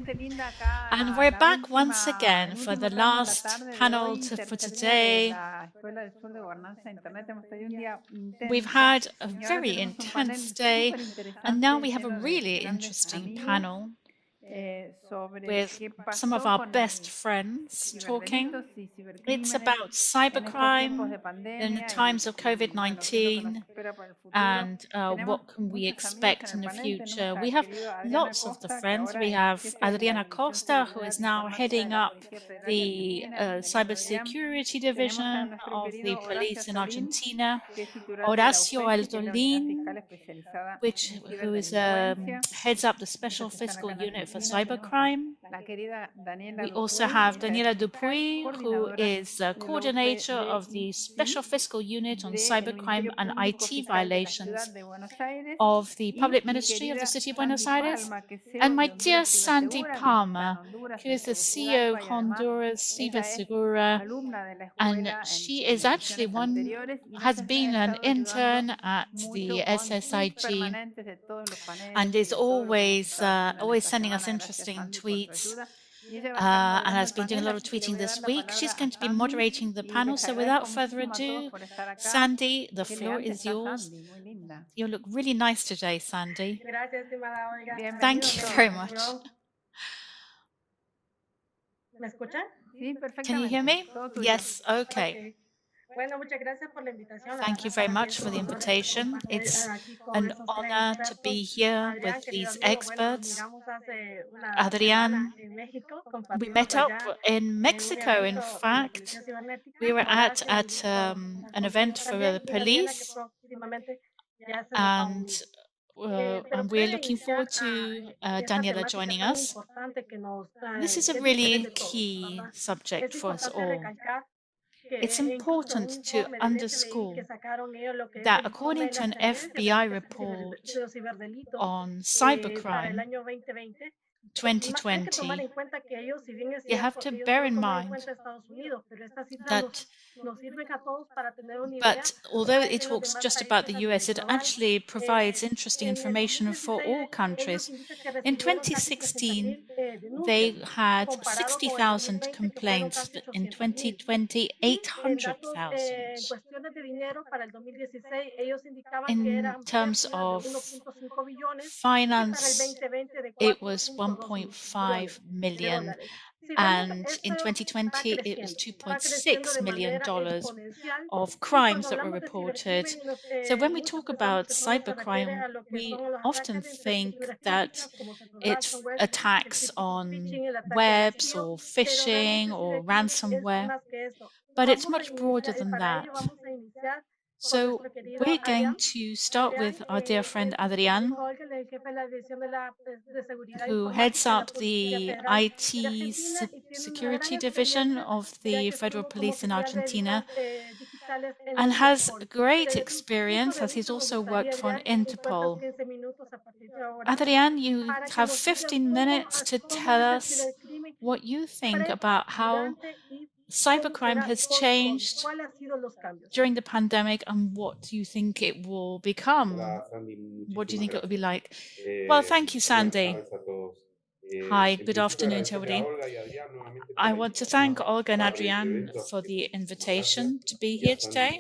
And we're back once again for the last panel for today. We've had a very intense day, and now we have a really interesting panel with some of our best friends talking. It's about cybercrime in the times of COVID-19 and what can we expect in the future. We have lots of the friends. We have Adrián Acosta, who is now heading up the cybersecurity division of the police in Argentina. Horacio Azzolin, who is heads up the special fiscal unit for cybercrime. We also have Daniela Dupuy, who is the coordinator of the special fiscal unit on cybercrime and IT violations of the Public Ministry of the City of Buenos Aires, and my dear Sandy Palma, who is the CEO of HondurasCibersegura, and she is actually has been an intern at the SSIG and is always sending us interesting tweets. And has been doing a lot of tweeting this week. She's going to be moderating the panel. So without further ado, Sandy, the floor is yours. You look really nice today, Sandy. Thank you very much. Can you hear me? Yes, okay. Thank you very much for the invitation. It's an honor to be here with these experts. Adrián, we met up in Mexico, in fact. We were at an event for the police, and we're looking forward to Daniela joining us. This is a really key subject for us all. It's important to underscore that according to an FBI report on cybercrime 2020, you have to bear in mind that, but although it talks just about the US, it actually provides interesting information for all countries. In 2016, they had 60,000 complaints, but in 2020, 800,000. In terms of finance, it was 1.5 million. And in 2020, it was $2.6 million of crimes that were reported. So when we talk about cybercrime, we often think that it's attacks on webs or phishing or ransomware, but it's much broader than that. So we're going to start with our dear friend Adrián, who heads up the IT security division of the Federal Police in Argentina and has great experience as he's also worked for Interpol. Adrián, you have 15 minutes to tell us what you think about how cybercrime has changed during the pandemic and what you think it will become. What do you think it will be like? Well, thank you, Sandy. Hi, good afternoon to everybody. I want to thank Olga and Adrián for the invitation to be here today,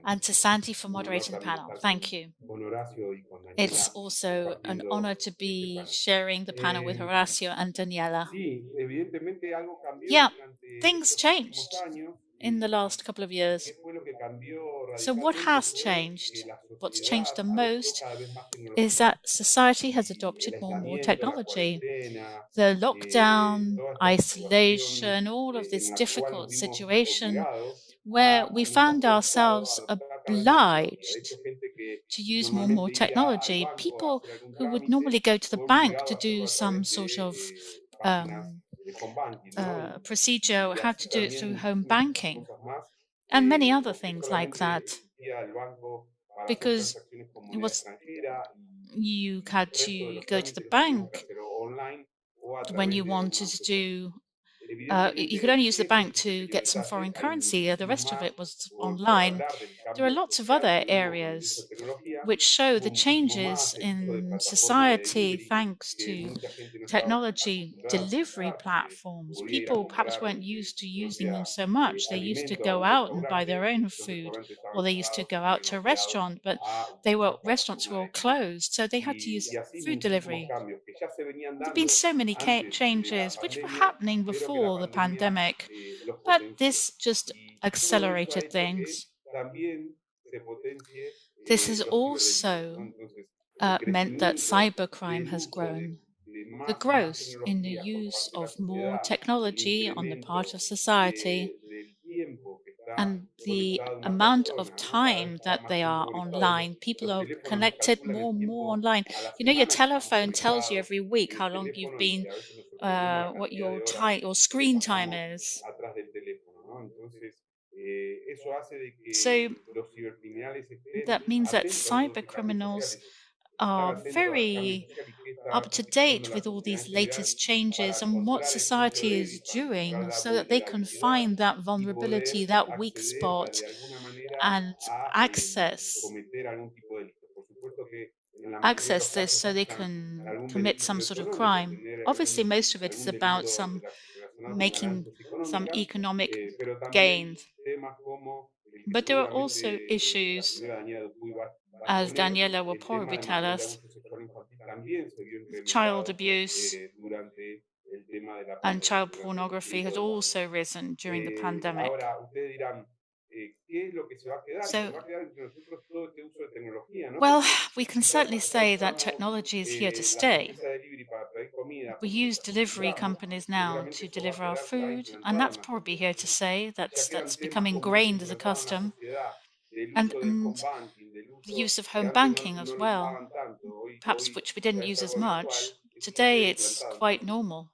and to Sandy for moderating the panel. Thank you. It's also an honor to be sharing the panel with Horacio and Daniela. Yeah, things changed in the last couple of years. So what has changed? What's changed the most is that society has adopted more and more technology. The lockdown, isolation, all of this difficult situation where we found ourselves obliged to use more and more technology. People who would normally go to the bank to do some sort of procedure had to do it through home banking and many other things like that, because you had to go to the bank when you wanted to do you could only use the bank to get some foreign currency. The rest of it was online. There are lots of other areas which show the changes in society thanks to technology delivery platforms. People perhaps weren't used to using them so much. They used to go out and buy their own food, or they used to go out to a restaurant, but restaurants were all closed, so they had to use food delivery. There've been so many changes which were happening before the pandemic, but this just accelerated things. This has also meant that cybercrime has grown. The growth in the use of more technology on the part of society and the amount of time that they are online. People are connected more and more online. You know, your telephone tells you every week how long you've been, what your screen time is. So that means that cyber criminals are very up to date with all these latest changes and what society is doing so that they can find that vulnerability, that weak spot, and access access this so they can commit some sort of crime. Obviously, most of it is about making some economic gains. But there are also issues, as Daniela will probably tell us, child abuse and child pornography has also risen during the pandemic. So, well, we can certainly say that technology is here to stay. We use delivery companies now to deliver our food, and that's probably here to stay. That's become ingrained as a custom. And the use of home banking as well, perhaps which we didn't use as much. Today it's quite normal.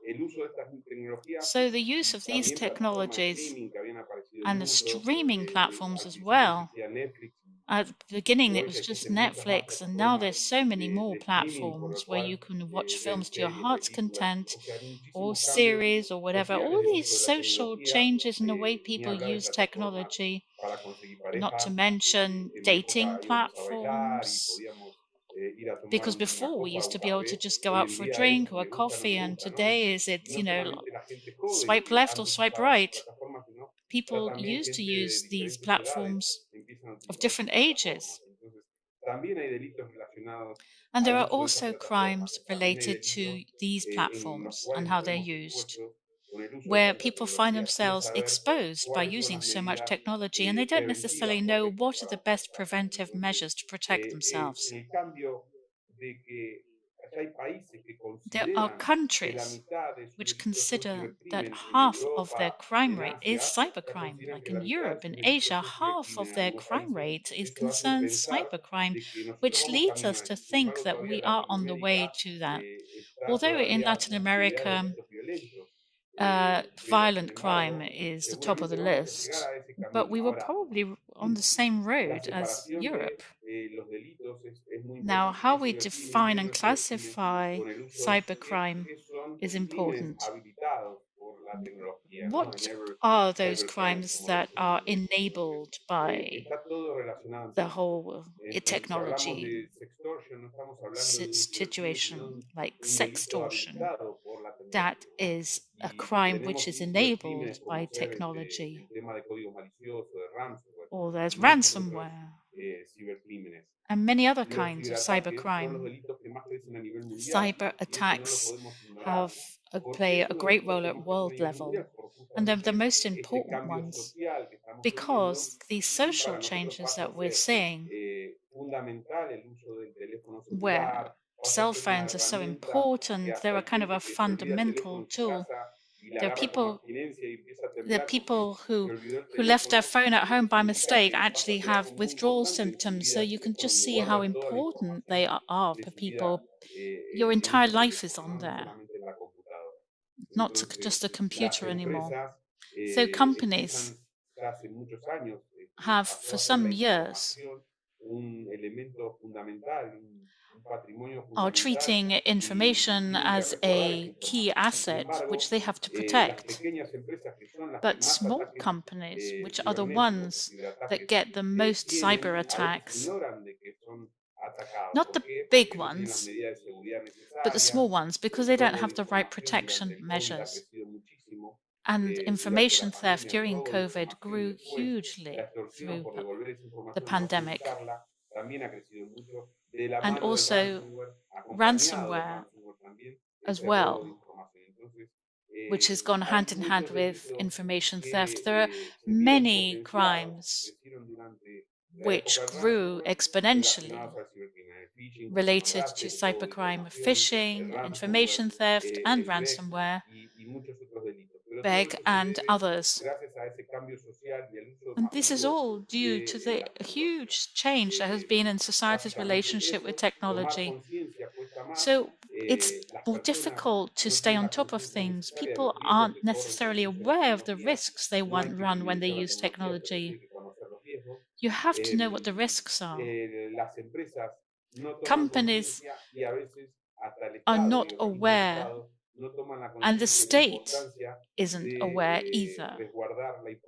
So the use of these technologies and the streaming platforms as well. At the beginning, it was just Netflix, and now there's so many more platforms where you can watch films to your heart's content, or series, or whatever. All these social changes in the way people use technology, not to mention dating platforms. Because before we used to be able to just go out for a drink or a coffee, and today swipe left or swipe right. People used to use these platforms of different ages. And there are also crimes related to these platforms and how they're used, where people find themselves exposed by using so much technology and they don't necessarily know what are the best preventive measures to protect themselves. There are countries which consider that half of their crime rate is cybercrime. Like in Europe and Asia, half of their crime rate is concerns cybercrime, which leads us to think that we are on the way to that. Although in Latin America, violent crime is the top of the list, but we were probably on the same road as Europe. Now, how we define and classify cybercrime is important. What are those crimes that are enabled by the whole technology situation, like sextortion? That is a crime which is enabled by technology. Or there's ransomware and many other kinds of cybercrime. Cyber attacks play a great role at world level, and they're the most important ones because these social changes that we're seeing, where cell phones are so important, they're a kind of a fundamental tool. There are people who left their phone at home by mistake actually have withdrawal symptoms. So you can just see how important they are for people. Your entire life is on there, not just a computer anymore. So companies have for some years are treating information as a key asset which they have to protect. But small companies, which are the ones that get the most cyber attacks, Not the big ones, but the small ones, because they don't have the right protection measures. And information theft during COVID grew hugely through the pandemic. And also ransomware as well, which has gone hand in hand with information theft. There are many crimes which grew exponentially related to cybercrime, phishing, information theft, and ransomware, BEG, and others. And this is all due to the huge change that has been in society's relationship with technology. So it's more difficult to stay on top of things. People aren't necessarily aware of the risks they run when they use technology. You have to know what the risks are. Companies are not aware, and the state isn't aware either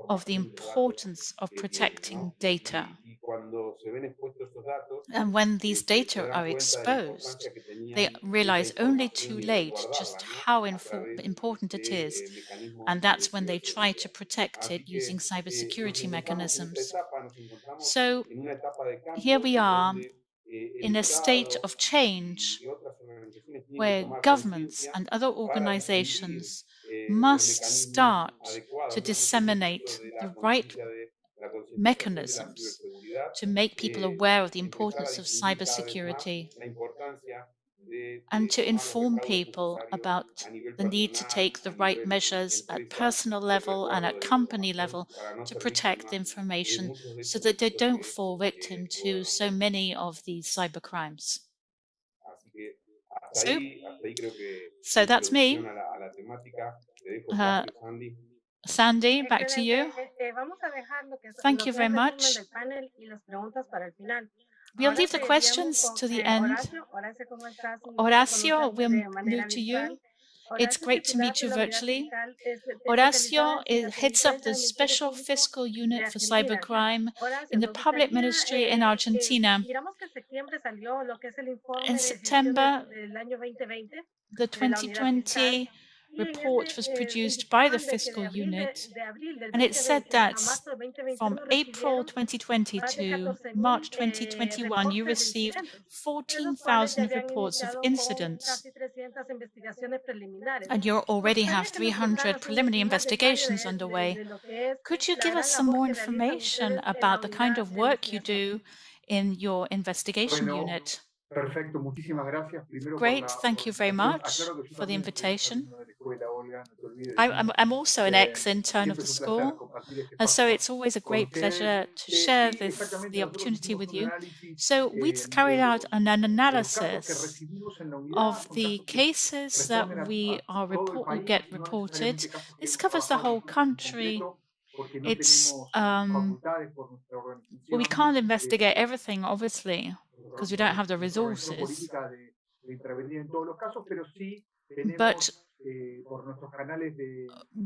of the importance of protecting data. And when these data are exposed, they realize only too late just how important it is. And that's when they try to protect it using cybersecurity mechanisms. So here we are in a state of change where governments and other organizations must start to disseminate the right mechanisms to make people aware of the importance of cybersecurity and to inform people about the need to take the right measures at personal level and at company level to protect information so that they don't fall victim to so many of these cybercrimes. So that's me. Sandy, back to you. Thank you very much. We'll leave the questions to the end. Horacio, we'll move to you. It's great to meet you virtually. Horacio heads up the Special Fiscal Unit for Cybercrime in the Public Ministry in Argentina. In September, the 2020 report was produced by the Fiscal Unit, and it said that from April 2020 to March 2021, you received 14,000 reports of incidents, and you already have 300 preliminary investigations underway. Could you give us some more information about the kind of work you do in your investigation unit? Great, thank you very much for the invitation. I'm also an ex-intern of the school, and so it's always a great pleasure to share the opportunity with you. So we carried out an analysis of the cases that we get reported. This covers the whole country. It's we can't investigate everything, obviously, because we don't have the resources. But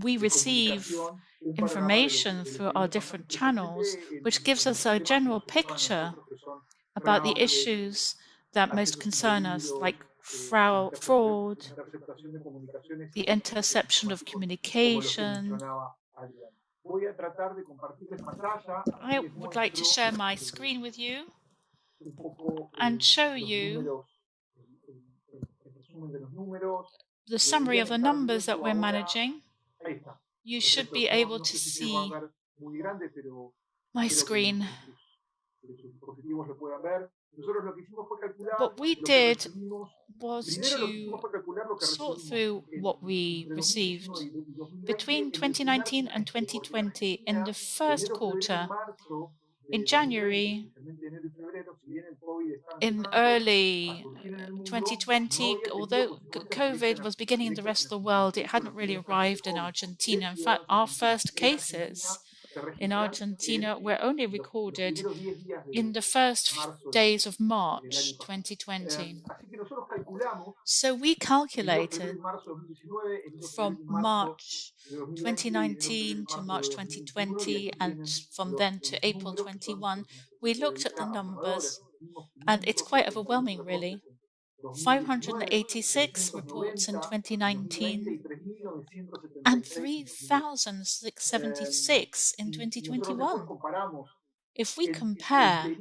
we receive information through our different channels, which gives us a general picture about the issues that most concern us, like fraud, the interception of communication. I would like to share my screen with you and show you the summary of the numbers that we're managing. You should be able to see my screen. What we did was to sort through what we received between 2019 and 2020 in the first quarter. In January, in early 2020, although COVID was beginning in the rest of the world, it hadn't really arrived in Argentina. In fact, our first cases in Argentina were only recorded in the first days of March 2020. So we calculated from March 2019 to March 2020, and from then to April 21, we looked at the numbers, and it's quite overwhelming, really. 586 reports in 2019 and 3,676 in 2021. If we compare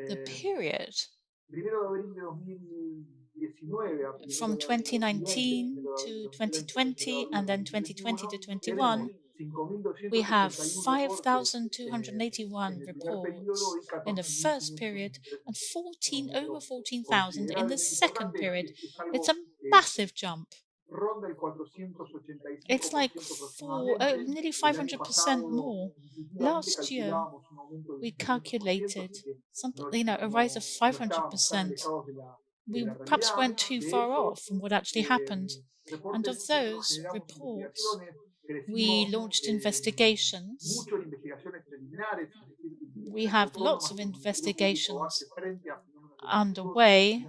the period from 2019 to 2020 and then 2020 to 21, we have 5,281 reports in the first period and over 14,000 in the second period. It's a massive jump. It's like nearly 500% more. Last year, we calculated something, a rise of 500%. We perhaps weren't too far off from what actually happened. And of those reports, we launched investigations. We have lots of investigations underway.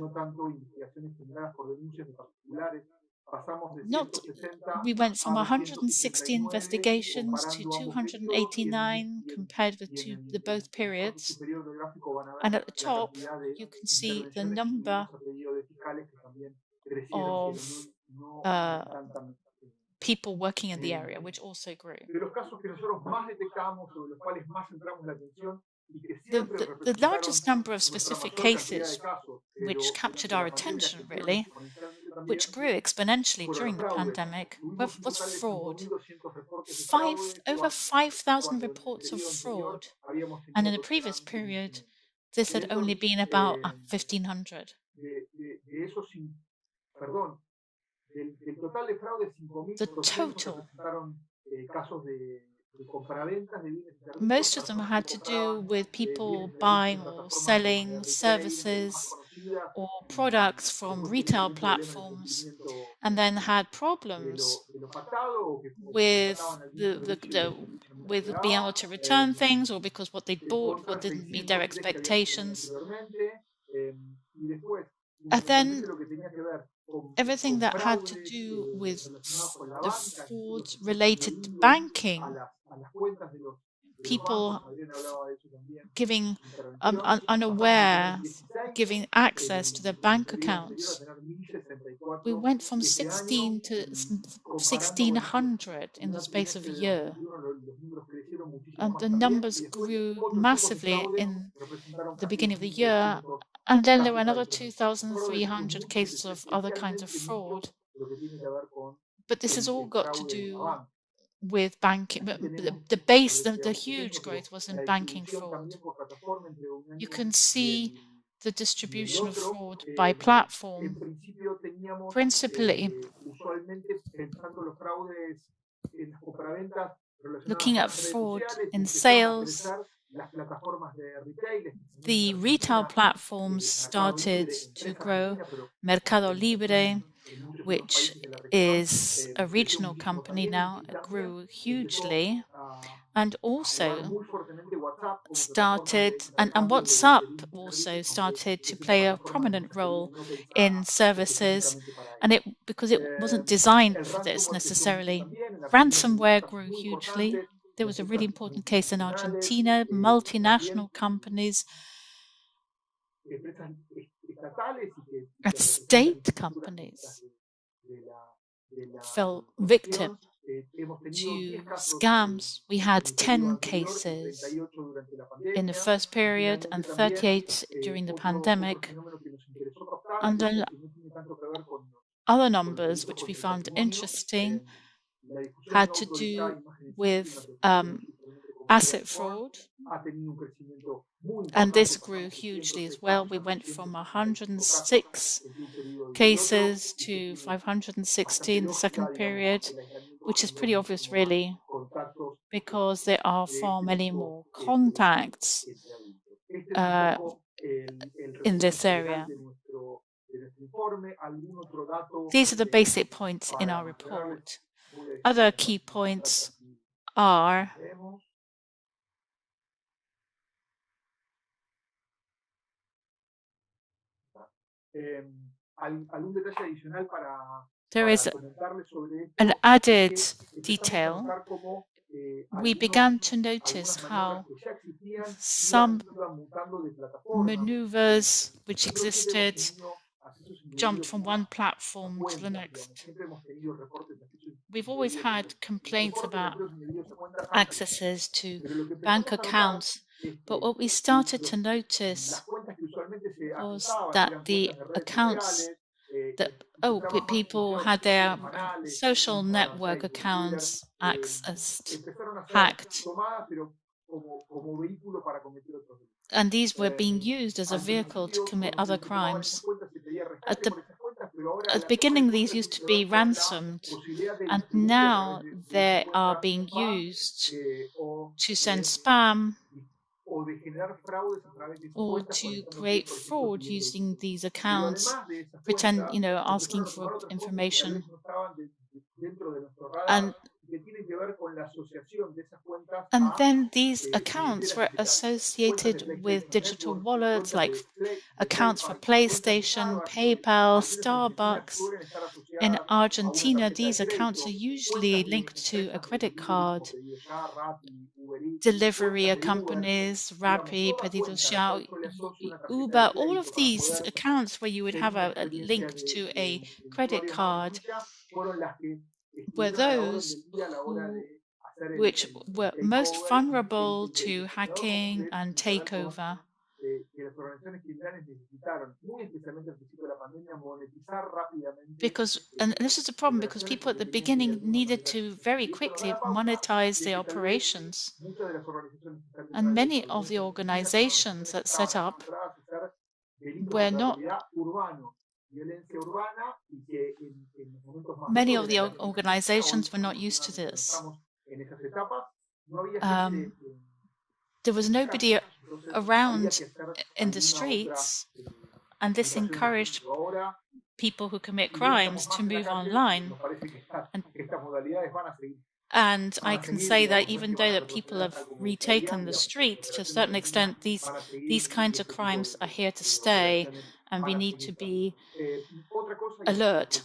We went from 160 investigations to 289 compared with the both periods. And at the top, you can see the number of people working in the area, which also grew. The largest number of specific cases which captured our attention, really, which grew exponentially during the pandemic, was fraud. Over 5,000 reports of fraud. And in the previous period, this had only been about 1,500. The total, most of them had to do with people buying or selling services or products from retail platforms, and then had problems with with being able to return things, or because what they bought didn't meet their expectations. And then everything that had to do with the fraud related to banking, people giving unaware, giving access to their bank accounts. We went from 16 to 1,600 in the space of a year. And the numbers grew massively in the beginning of the year. And then there were another 2,300 cases of other kinds of fraud. But this has all got to do with banking. The huge growth was in banking fraud. You can see the distribution of fraud by platform. Principally, looking at fraud in sales, the retail platforms started to grow. Mercado Libre, which is a regional company now, grew hugely, and also started, and WhatsApp also started to play a prominent role in services, and because it wasn't designed for this necessarily. Ransomware grew hugely. There was a really important case in Argentina, multinational companies, and state companies fell victim to scams. We had 10 cases in the first period and 38 during the pandemic. And then other numbers which we found interesting had to do with asset fraud, and this grew hugely as well. We went from 106 cases to 560 in the second period, which is pretty obvious, really, because there are far many more contacts in this area. These are the basic points in our report. Other key points are there is an added detail we began to notice how some maneuvers which existed jumped from one platform to the next. We've always had complaints about accesses to bank accounts, but what we started to notice was that the accounts that people had their social network accounts accessed, hacked, and these were being used as a vehicle to commit other crimes. At the beginning, these used to be ransomed, and now they are being used to send spam or to create fraud using these accounts, asking for information. And then these accounts were associated with digital wallets, like accounts for PlayStation, PayPal, Starbucks. In Argentina, these accounts are usually linked to a credit card. Delivery companies, Rappi, Pedidos Ya, Uber, all of these accounts where you would have a link to a credit card were those which were most vulnerable to hacking and takeover. And this is a problem because people at the beginning needed to very quickly monetize their operations. And many of the organizations that set up were not. Many of the organizations were not used to this. There was nobody around in the streets, and this encouraged people who commit crimes to move online. And I can say that even though that people have retaken the streets, to a certain extent, these kinds of crimes are here to stay, and we need to be alert.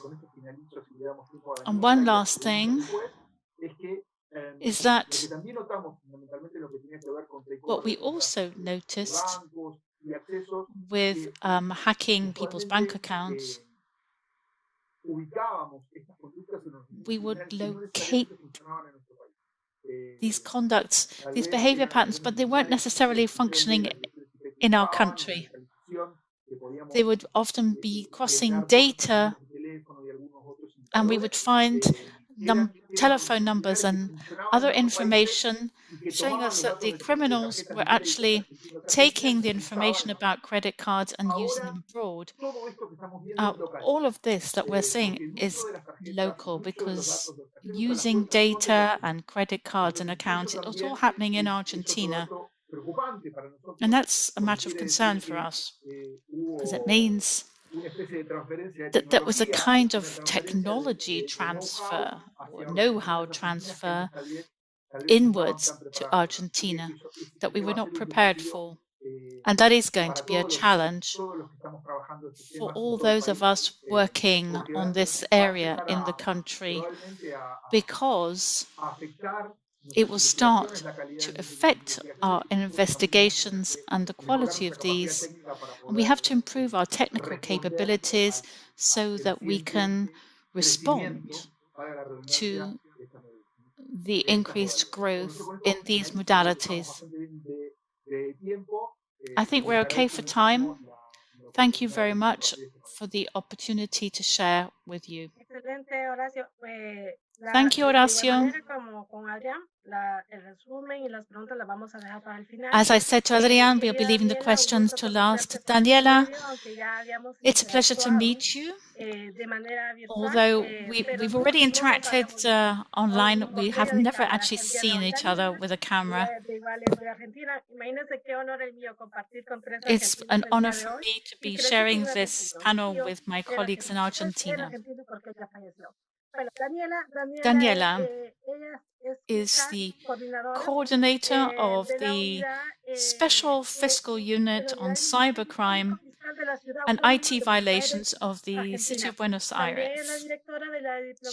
And one last thing is that what we also noticed with hacking people's bank accounts, we would locate these conducts, these behavior patterns, but they weren't necessarily functioning in our country. They would often be crossing data, and we would find telephone numbers and other information showing us that the criminals were actually taking the information about credit cards and using them abroad. All of this that we're seeing is local because using data and credit cards and accounts, it's all happening in Argentina. And that's a matter of concern for us because it means that there was a kind of technology transfer or know-how transfer inwards to Argentina that we were not prepared for. And that is going to be a challenge for all those of us working on this area in the country, because it will start to affect our investigations and the quality of these. And we have to improve our technical capabilities so that we can respond to the increased growth in these modalities. I think we're okay for time. Thank you very much for the opportunity to share with you. Thank you, Horacio. As I said to Adrián, we'll be leaving the questions to last. Daniela, it's a pleasure to meet you. Although we've already interacted online, we have never actually seen each other with a camera. It's an honor for me to be sharing this panel with my colleagues in Argentina. Daniela is the coordinator of the Special Fiscal Unit on Cybercrime and IT violations of the City of Buenos Aires.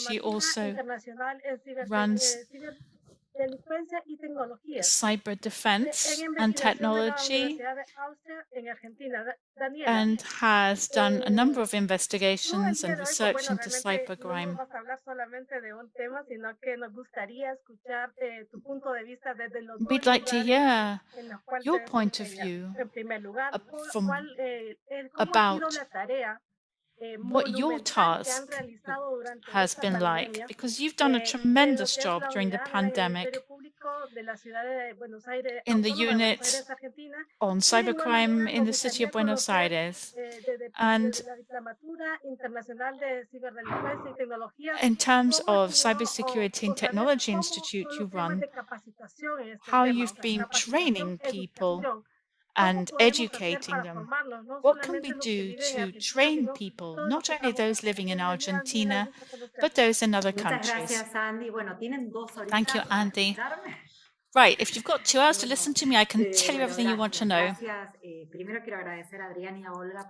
She also runs cyber defense and technology, and has done a number of investigations and research into cybercrime. We'd like to hear your point of view about what your task has been like, because you've done a tremendous job during the pandemic in the unit on cybercrime in the city of Buenos Aires. And in terms of Cybersecurity and Technology Institute you run, how you've been training people and educating them. What can we do to train people, not only those living in Argentina, but those in other countries? Thank you, Andy. Right, if you've got 2 hours to listen to me, I can tell you everything you want to know.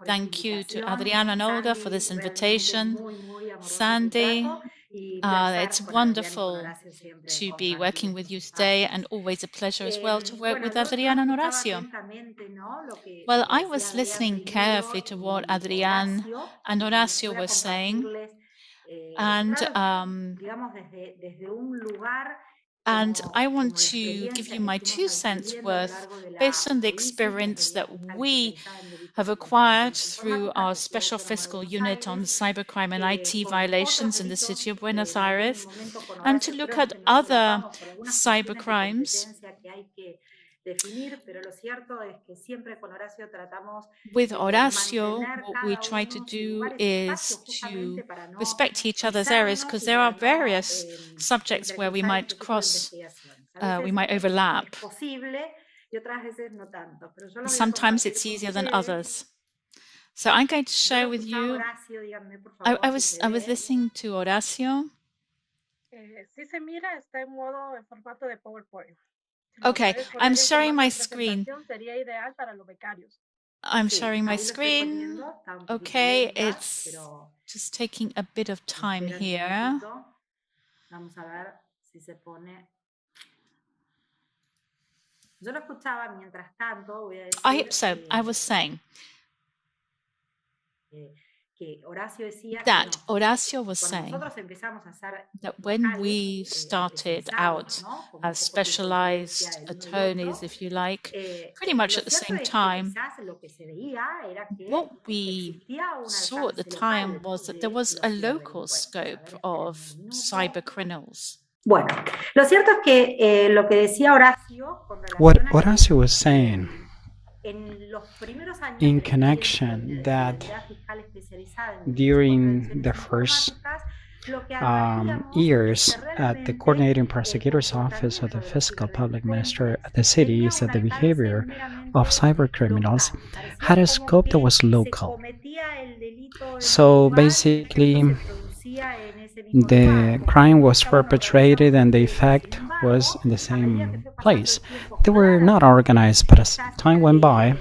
Thank you to Adrián and Olga for this invitation. Sandy, it's wonderful to be working with you today, and always a pleasure as well to work with Adrián and Horacio. Well, I was listening carefully to what Adrián and Horacio were saying, and I want to give you my 2 cents worth based on the experience that we have acquired through our special fiscal unit on cybercrime and IT violations in the city of Buenos Aires, and to look at other cybercrimes. With Horacio, what we try to do is to respect each other's areas, because there are various subjects where we might we might overlap. Sometimes it's easier than others. So I'm going to share with you. I was listening to Horacio. Okay, I'm sharing my screen. I'm sharing my screen. Okay, it's just taking a bit of time here. I was saying that Horacio was saying that when we started out as specialized attorneys, if you like, pretty much at the same time, what we saw at the time was that there was a local scope of cyber criminals. What Horacio was saying in connection that during the first years at the Coordinating Prosecutor's Office of the Fiscal Public Minister at the city is that the behavior of cyber criminals had a scope that was local. So basically, the crime was perpetrated and the effect was in the same place. They were not organized, but as time went by,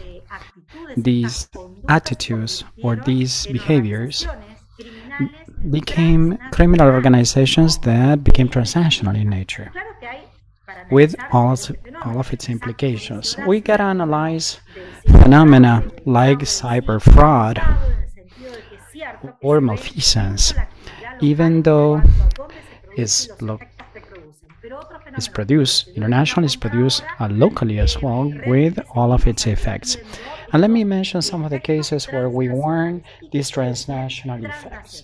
these attitudes or these behaviors became criminal organizations that became transnational in nature, with all of its implications. We gotta analyze phenomena like cyber fraud or malfeasance, even though it's produced internationally, it's produced locally as well, with all of its effects. And let me mention some of the cases where we warn these transnational effects.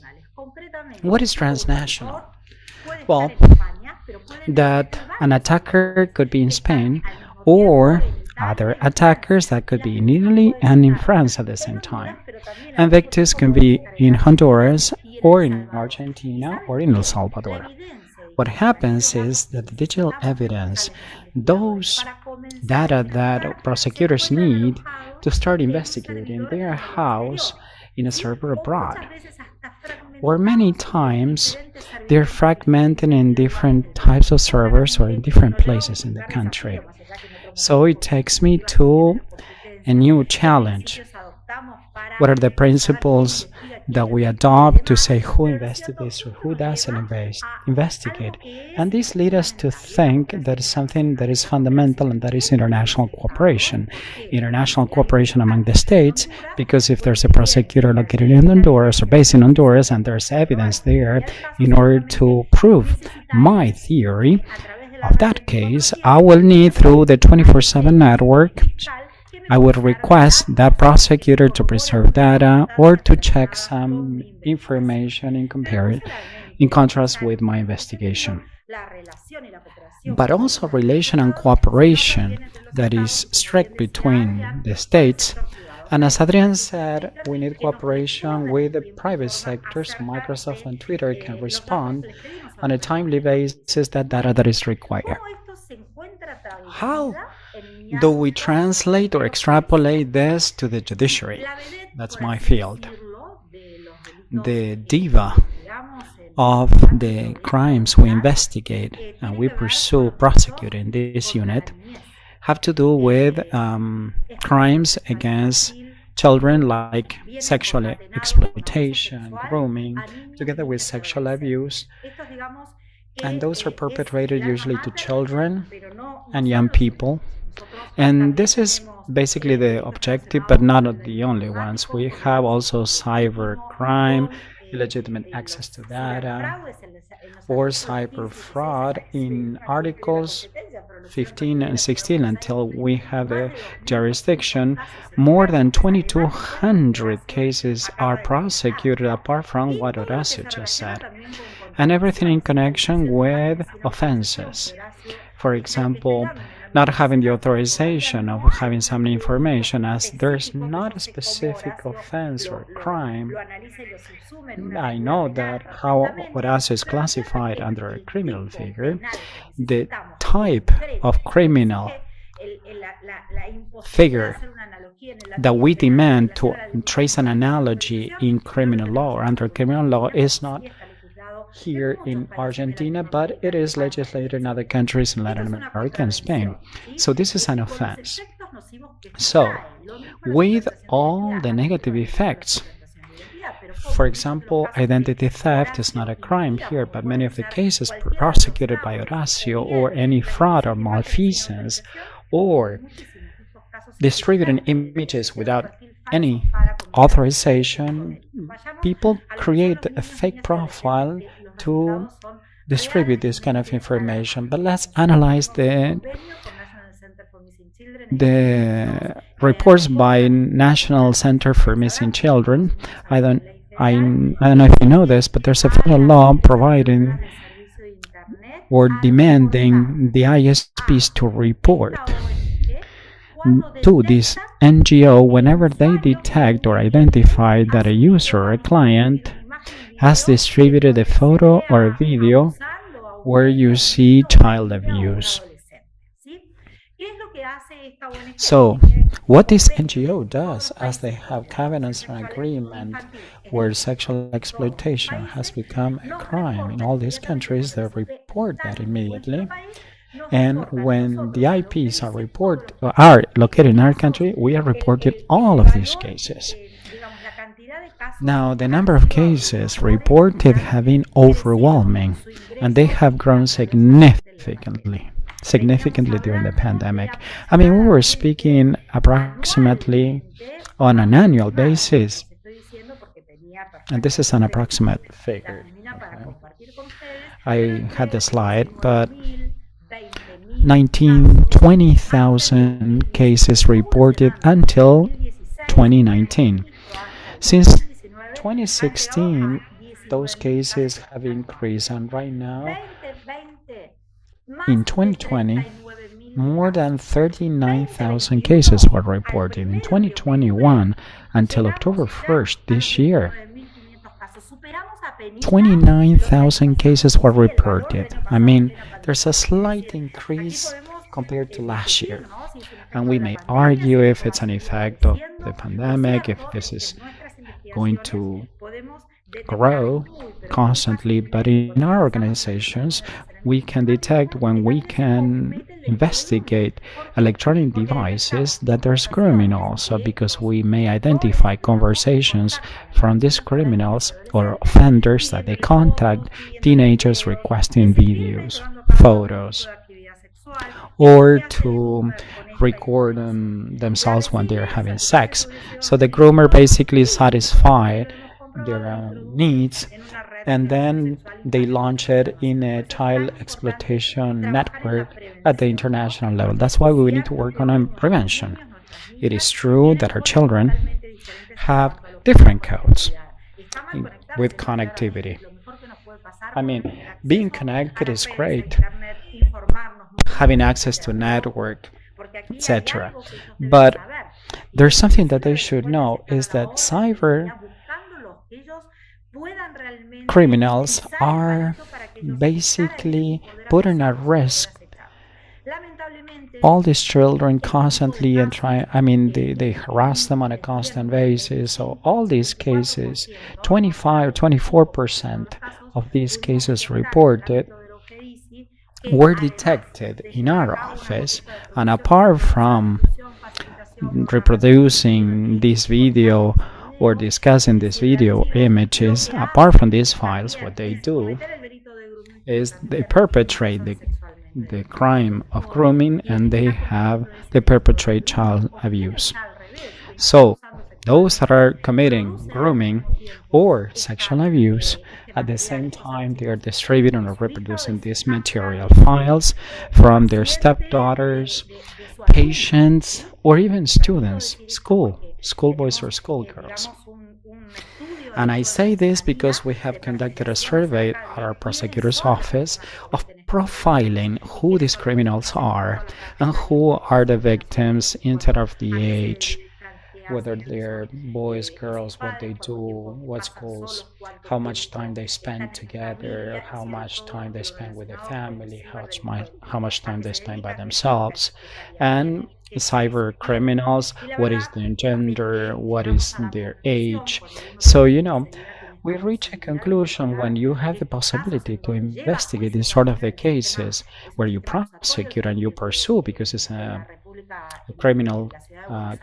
What is transnational? Well, that an attacker could be in Spain, or other attackers that could be in Italy and in France at the same time. And victims can be in Honduras, or in Argentina, or in El Salvador. What happens is that the digital evidence, those data that prosecutors need to start investigating, they are housed in a server abroad, or many times they're fragmented in different types of servers or in different places in the country. So it takes me to a new challenge. What are the principles that we adopt to say who investigates or who doesn't investigate? And this leads us to think that is something that is fundamental, and that is international cooperation. International cooperation among the states, because if there's a prosecutor located in Honduras or based in Honduras and there's evidence there, in order to prove my theory of that case, I will need through the 24/7 network, I would request that prosecutor to preserve data or to check some information in contrast with my investigation. But also relation and cooperation that is strict between the states. And as Adrián said, we need cooperation with the private sectors. Microsoft and Twitter can respond on a timely basis that data that is required. How do we translate or extrapolate this to the judiciary? That's my field. The diva of the crimes we investigate and we pursue, prosecute in this unit have to do with crimes against children, like sexual exploitation, grooming, together with sexual abuse. And those are perpetrated usually to children and young people. And this is basically the objective, but not the only ones. We have also cybercrime, illegitimate access to data, or cyber fraud in Articles 15 and 16 until we have a jurisdiction. More than 2,200 cases are prosecuted, apart from what Horacio just said, and everything in connection with offenses. For example, not having the authorization of having some information, as there's not a specific offense or crime. I know that how Horacio is classified under a criminal figure, the type of criminal figure that we demand to trace an analogy in criminal law or under criminal law is not here in Argentina, but it is legislated in other countries in Latin America and Spain. So this is an offense. So, with all the negative effects, for example, identity theft is not a crime here, but many of the cases prosecuted by Horacio, or any fraud or malfeasance, or distributing images without any authorization, people create a fake profile to distribute this kind of information. But let's analyze the reports by National Center for Missing Children. I don't know if you know this, but there's a federal law providing or demanding the ISPs to report to this NGO whenever they detect or identify that a user or a client has distributed a photo or a video where you see child abuse. So, what this NGO does, as they have covenants and agreement where sexual exploitation has become a crime in all these countries, they report that immediately. And when the IPs are located in our country, we are reporting all of these cases. Now, the number of cases reported have been overwhelming, and they have grown significantly during the pandemic. I mean, we were speaking approximately on an annual basis, and this is an approximate figure. Okay. I had the slide, but 20,000 cases reported until 2019. Since 2016, those cases have increased, and right now, in 2020, more than 39,000 cases were reported. In 2021, until October 1st this year, 29,000 cases were reported. I mean, there's a slight increase compared to last year. And we may argue if it's an effect of the pandemic, if this is going to grow constantly, but in our organizations, we can detect, when we can investigate electronic devices, that there's criminals, so because we may identify conversations from these criminals or offenders that they contact teenagers requesting videos, photos, or to record themselves when they're having sex. So the groomer basically satisfied their needs, and then they launch it in a child exploitation network at the international level. That's why we need to work on prevention. It is true that our children have different codes with connectivity. I mean, being connected is great, having access to network, etc. But there's something that they should know, is that cyber criminals are basically putting at risk all these children constantly and they harass them on a constant basis. So all these cases, 25 or 24% of these cases reported were detected in our office. And apart from reproducing this video or discussing these video images, apart from these files, what they do is they perpetrate the crime of grooming, and they perpetrate child abuse. So those that are committing grooming or sexual abuse, at the same time they are distributing or reproducing these material files from their stepdaughters, patients, or even students, schoolboys or schoolgirls. And I say this because we have conducted a survey at our prosecutor's office of profiling who these criminals are and who are the victims instead of the age, whether they're boys, girls, what they do, what schools, how much time they spend together, how much time they spend with their family, how much time they spend by themselves. And cyber criminals, what is their gender, what is their age. So, we reach a conclusion when you have the possibility to investigate these sort of the cases where you prosecute and you pursue, because it's a criminal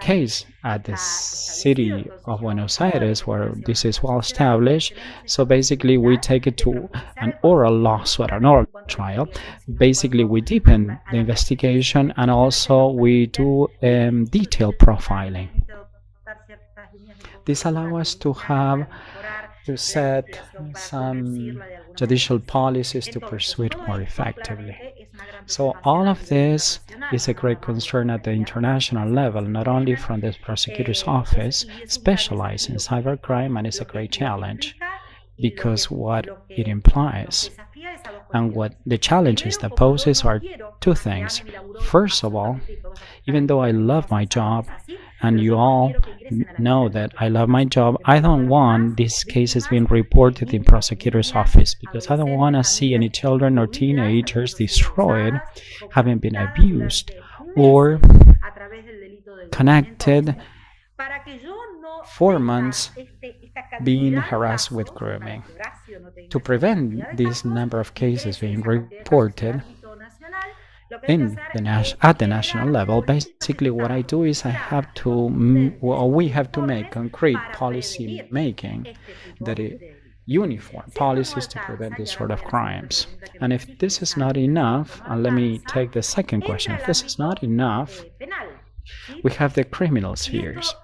case at the city of Buenos Aires where this is well established. So basically we take it to an oral lawsuit, an oral trial. Basically we deepen the investigation, and also we do detailed profiling. This allows us to set some judicial policies to pursue it more effectively. So all of this is a great concern at the international level, not only from the prosecutor's office specialized in cybercrime, and it's a great challenge because what it implies and what the challenges that poses are two things. First of all, even though I love my job, and you all know that I love my job, I don't want these cases being reported in prosecutor's office, because I don't want to see any children or teenagers destroyed, having been abused, or connected 4 months being harassed with grooming. To prevent this number of cases being reported at the national level, basically what I do is we have to make concrete policy making, that uniform policies to prevent this sort of crimes. And if this is not enough, and let me take the second question, if this is not enough, we have the criminal spheres.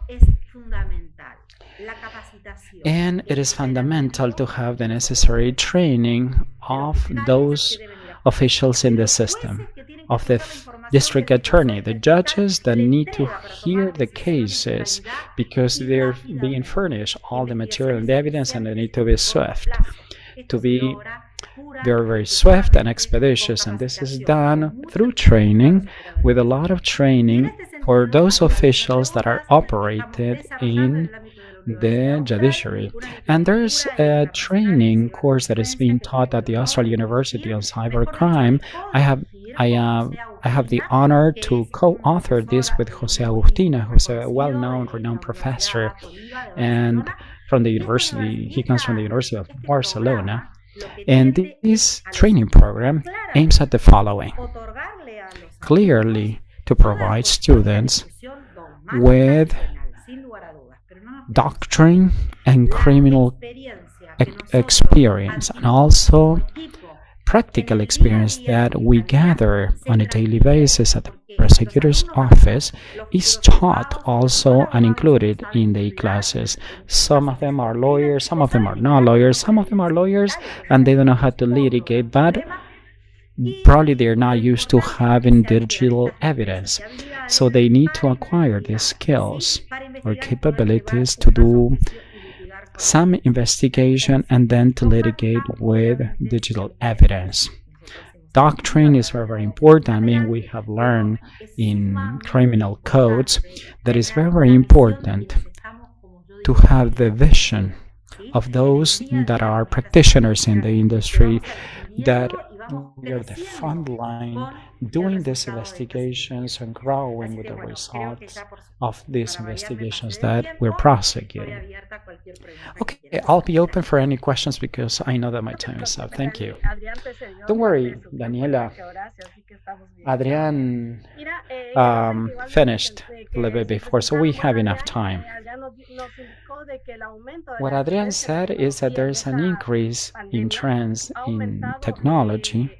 And it is fundamental to have the necessary training of those officials in the system, of the district attorney, the judges that need to hear the cases, because they're being furnished all the material and the evidence, and they need to be swift, to be very, very swift and expeditious. And this is done through training, with a lot of training for those officials that are operated in the judiciary. And there's a training course that is being taught at the Austral University on cybercrime. I have the honor to co-author this with Jose Agustina, who's a well-known, renowned professor, and from the university, he comes from the University of Barcelona. And this training program aims at the following: clearly to provide students with doctrine and criminal experience, and also practical experience that we gather on a daily basis at the prosecutor's office is taught also and included in the classes. Some of them are lawyers, some of them are not lawyers, some of them are lawyers and they don't know how to litigate, but probably they're not used to having digital evidence. So they need to acquire these skills or capabilities to do some investigation and then to litigate with digital evidence. Doctrine is very, very important. I mean, we have learned in criminal codes that it's very, very important to have the vision of those that are practitioners in the industry, that we are the front line doing these investigations and growing with the results of these investigations that we're prosecuting. Okay, I'll be open for any questions because I know that my time is up. Thank you. Don't worry, Daniela. Adrián finished a little bit before, so we have enough time. What Adrián said is that there is an increase in trends in technology,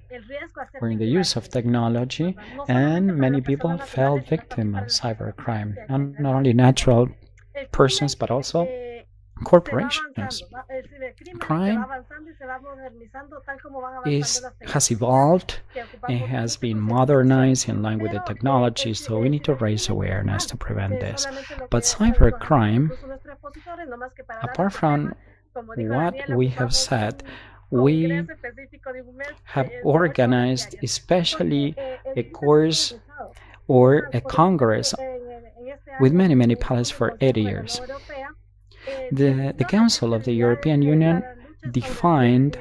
or in the use of technology, and many people fell victim of cybercrime, not only natural persons, but also corporations. Crime has evolved and has been modernized in line with the technology, so we need to raise awareness to prevent this. But cybercrime, apart from what we have said, we have organized especially a course or a congress with many panels for 8 years. The Council of the European Union defined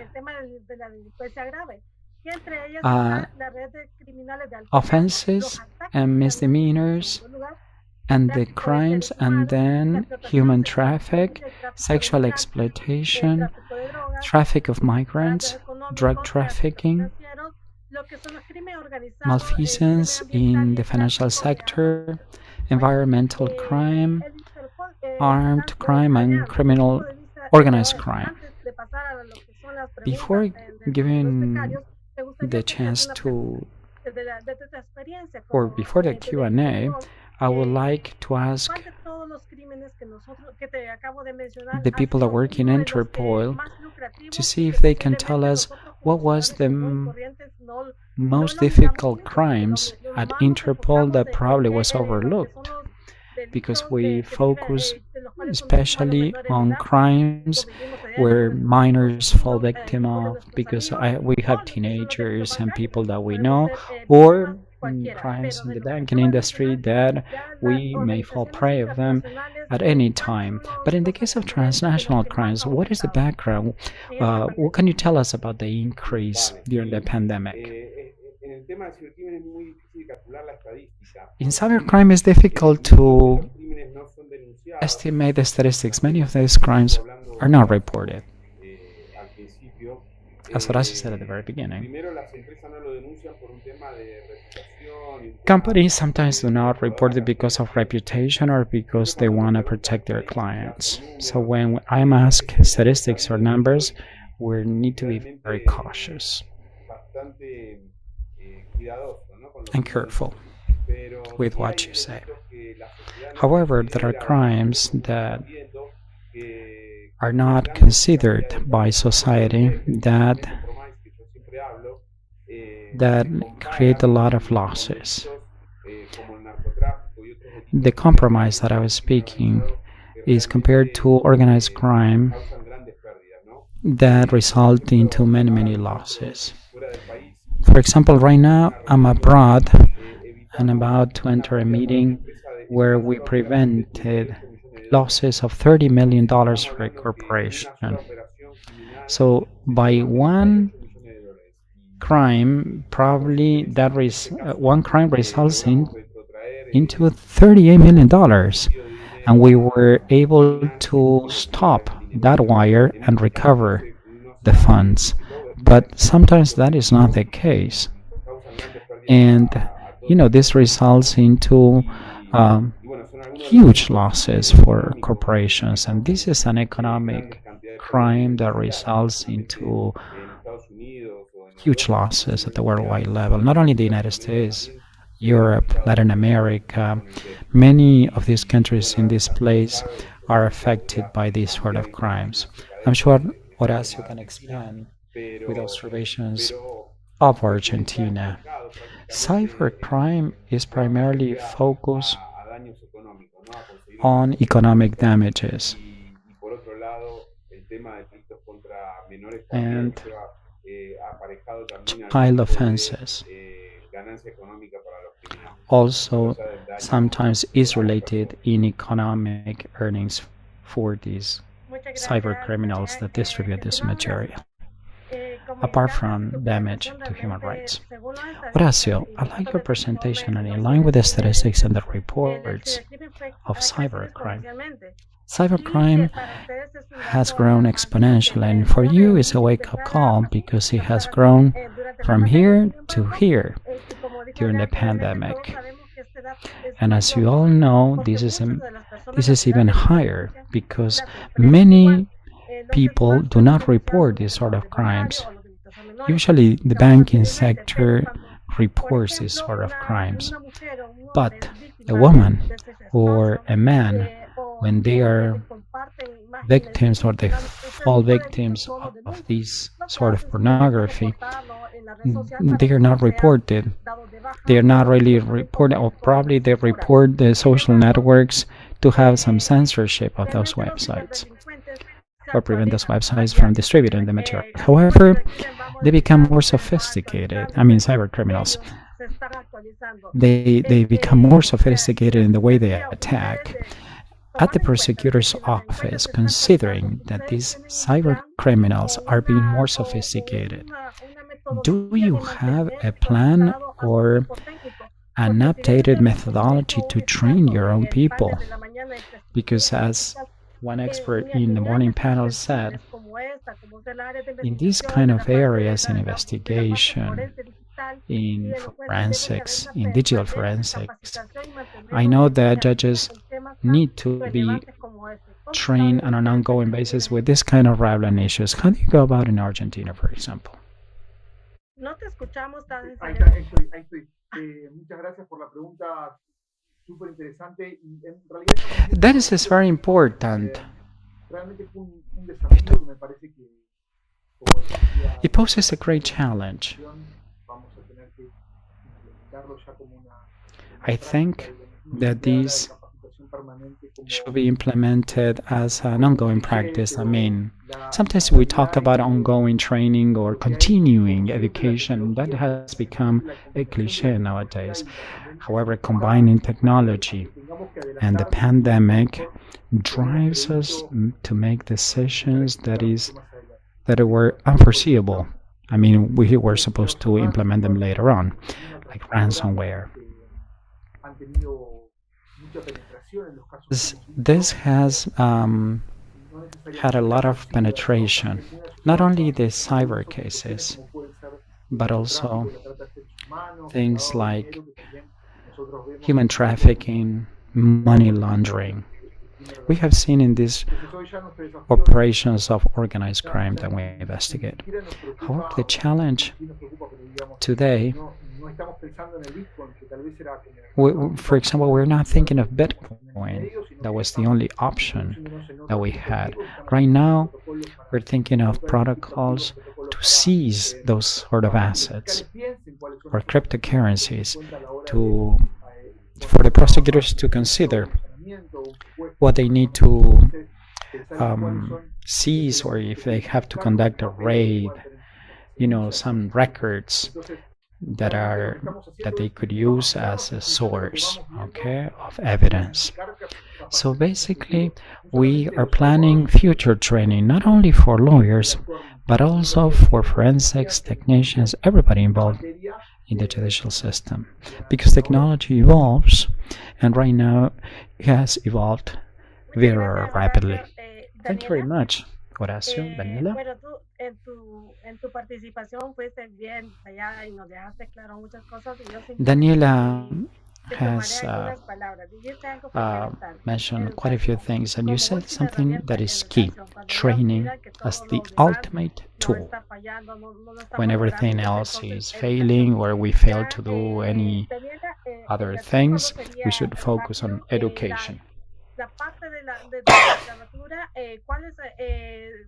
offenses and misdemeanors and the crimes, and then human traffic, sexual exploitation, traffic of migrants, drug trafficking, malfeasance in the financial sector, environmental crime, armed crime, and criminal organized crime. Before giving the chance to, or before the Q&A, I would like to ask the people that work in Interpol to see if they can tell us what was the most difficult crimes at Interpol that probably was overlooked, because we focus especially on crimes where minors fall victim of, because we have teenagers and people that we know, or crimes in the banking industry that we may fall prey of them at any time. But in the case of transnational crimes, what is the background? What can you tell us about the increase during the pandemic? In cybercrime, it's difficult to estimate the statistics. Many of these crimes are not reported, as Horacio said at the very beginning. Companies sometimes do not report it because of reputation or because they want to protect their clients. So when I'm asked statistics or numbers, we need to be very cautious and careful with what you say. However, there are crimes that are not considered by society that create a lot of losses. The compromise that I was speaking is compared to organized crime that result into many losses. For example, right now I'm abroad and about to enter a meeting where we prevented losses of $30 million for a corporation. So by one crime, probably that one crime results into $38 million, and we were able to stop that wire and recover the funds. But sometimes that is not the case. And, this results into huge losses for corporations. And this is an economic crime that results into huge losses at the worldwide level, not only the United States, Europe, Latin America. Many of these countries in this place are affected by these sort of crimes. I'm sure Horacio can expand with observations of Argentina. Cybercrime is primarily focused on economic damages and child offenses. Also, sometimes is related in economic earnings for these cyber criminals that distribute this material, apart from damage to human rights. Horacio, I like your presentation, and in line with the statistics and the reports of cybercrime. Cybercrime has grown exponentially, and for you it's a wake-up call because it has grown from here to here during the pandemic. And as you all know, this is even higher because many people do not report these sort of crimes. Usually the banking sector reports these sort of crimes, but a woman or a man, when they are victims or they fall victims of this sort of pornography, they are not reported. They are not really reported, or probably they report the social networks to have some censorship of those websites or prevent those websites from distributing the material. However, they become more sophisticated. I mean, cyber criminals. They become more sophisticated in the way they attack. At the prosecutor's office, considering that these cyber criminals are being more sophisticated, do you have a plan or an updated methodology to train your own people? Because as one expert in the morning panel said, in these kind of areas in investigation, in forensics, in digital forensics, I know that judges need to be trained on an ongoing basis with this kind of relevant issues. How do you go about in Argentina, for example? That is very important. It poses a great challenge. I think that these should be implemented as an ongoing practice. I mean, sometimes we talk about ongoing training or continuing education. That has become a cliche nowadays. However, combining technology and the pandemic drives us to make decisions that were unforeseeable. I mean, we were supposed to implement them later on, like ransomware. This has had a lot of penetration, not only the cyber cases, but also things like human trafficking, money laundering. We have seen in these operations of organized crime that we investigate. However, the challenge today, for example, we're not thinking of Bitcoin. That was the only option that we had. Right now, we're thinking of protocols to seize those sort of assets or cryptocurrencies for the prosecutors to consider what they need to seize, or if they have to conduct a raid, some records that they could use as a source, of evidence. So basically, we are planning future training, not only for lawyers, but also for forensics, technicians, everybody involved in the judicial system, because technology evolves, and right now it has evolved very rapidly. Thank you very much. Horacio, Daniela? Bueno, tú en tu participación fuiste bien allá y nos dejaste claro muchas cosas y yo Daniela simplemente retomaré has algunas palabras. Dijiste algo que fue uh, interesante, mentioned quite a few educación, things, and you como said última something that herramienta, is key: educación. Cuando ya training mira que as todo the lo demás ultimate no tool. está fallando, no lo When estamos logrando everything bien, else entonces is educación. failing or we fail Ya, to do any Daniela, other el resto solo things, we sería should focus on rápido. education. La parte de la diplomatura, ¿cuáles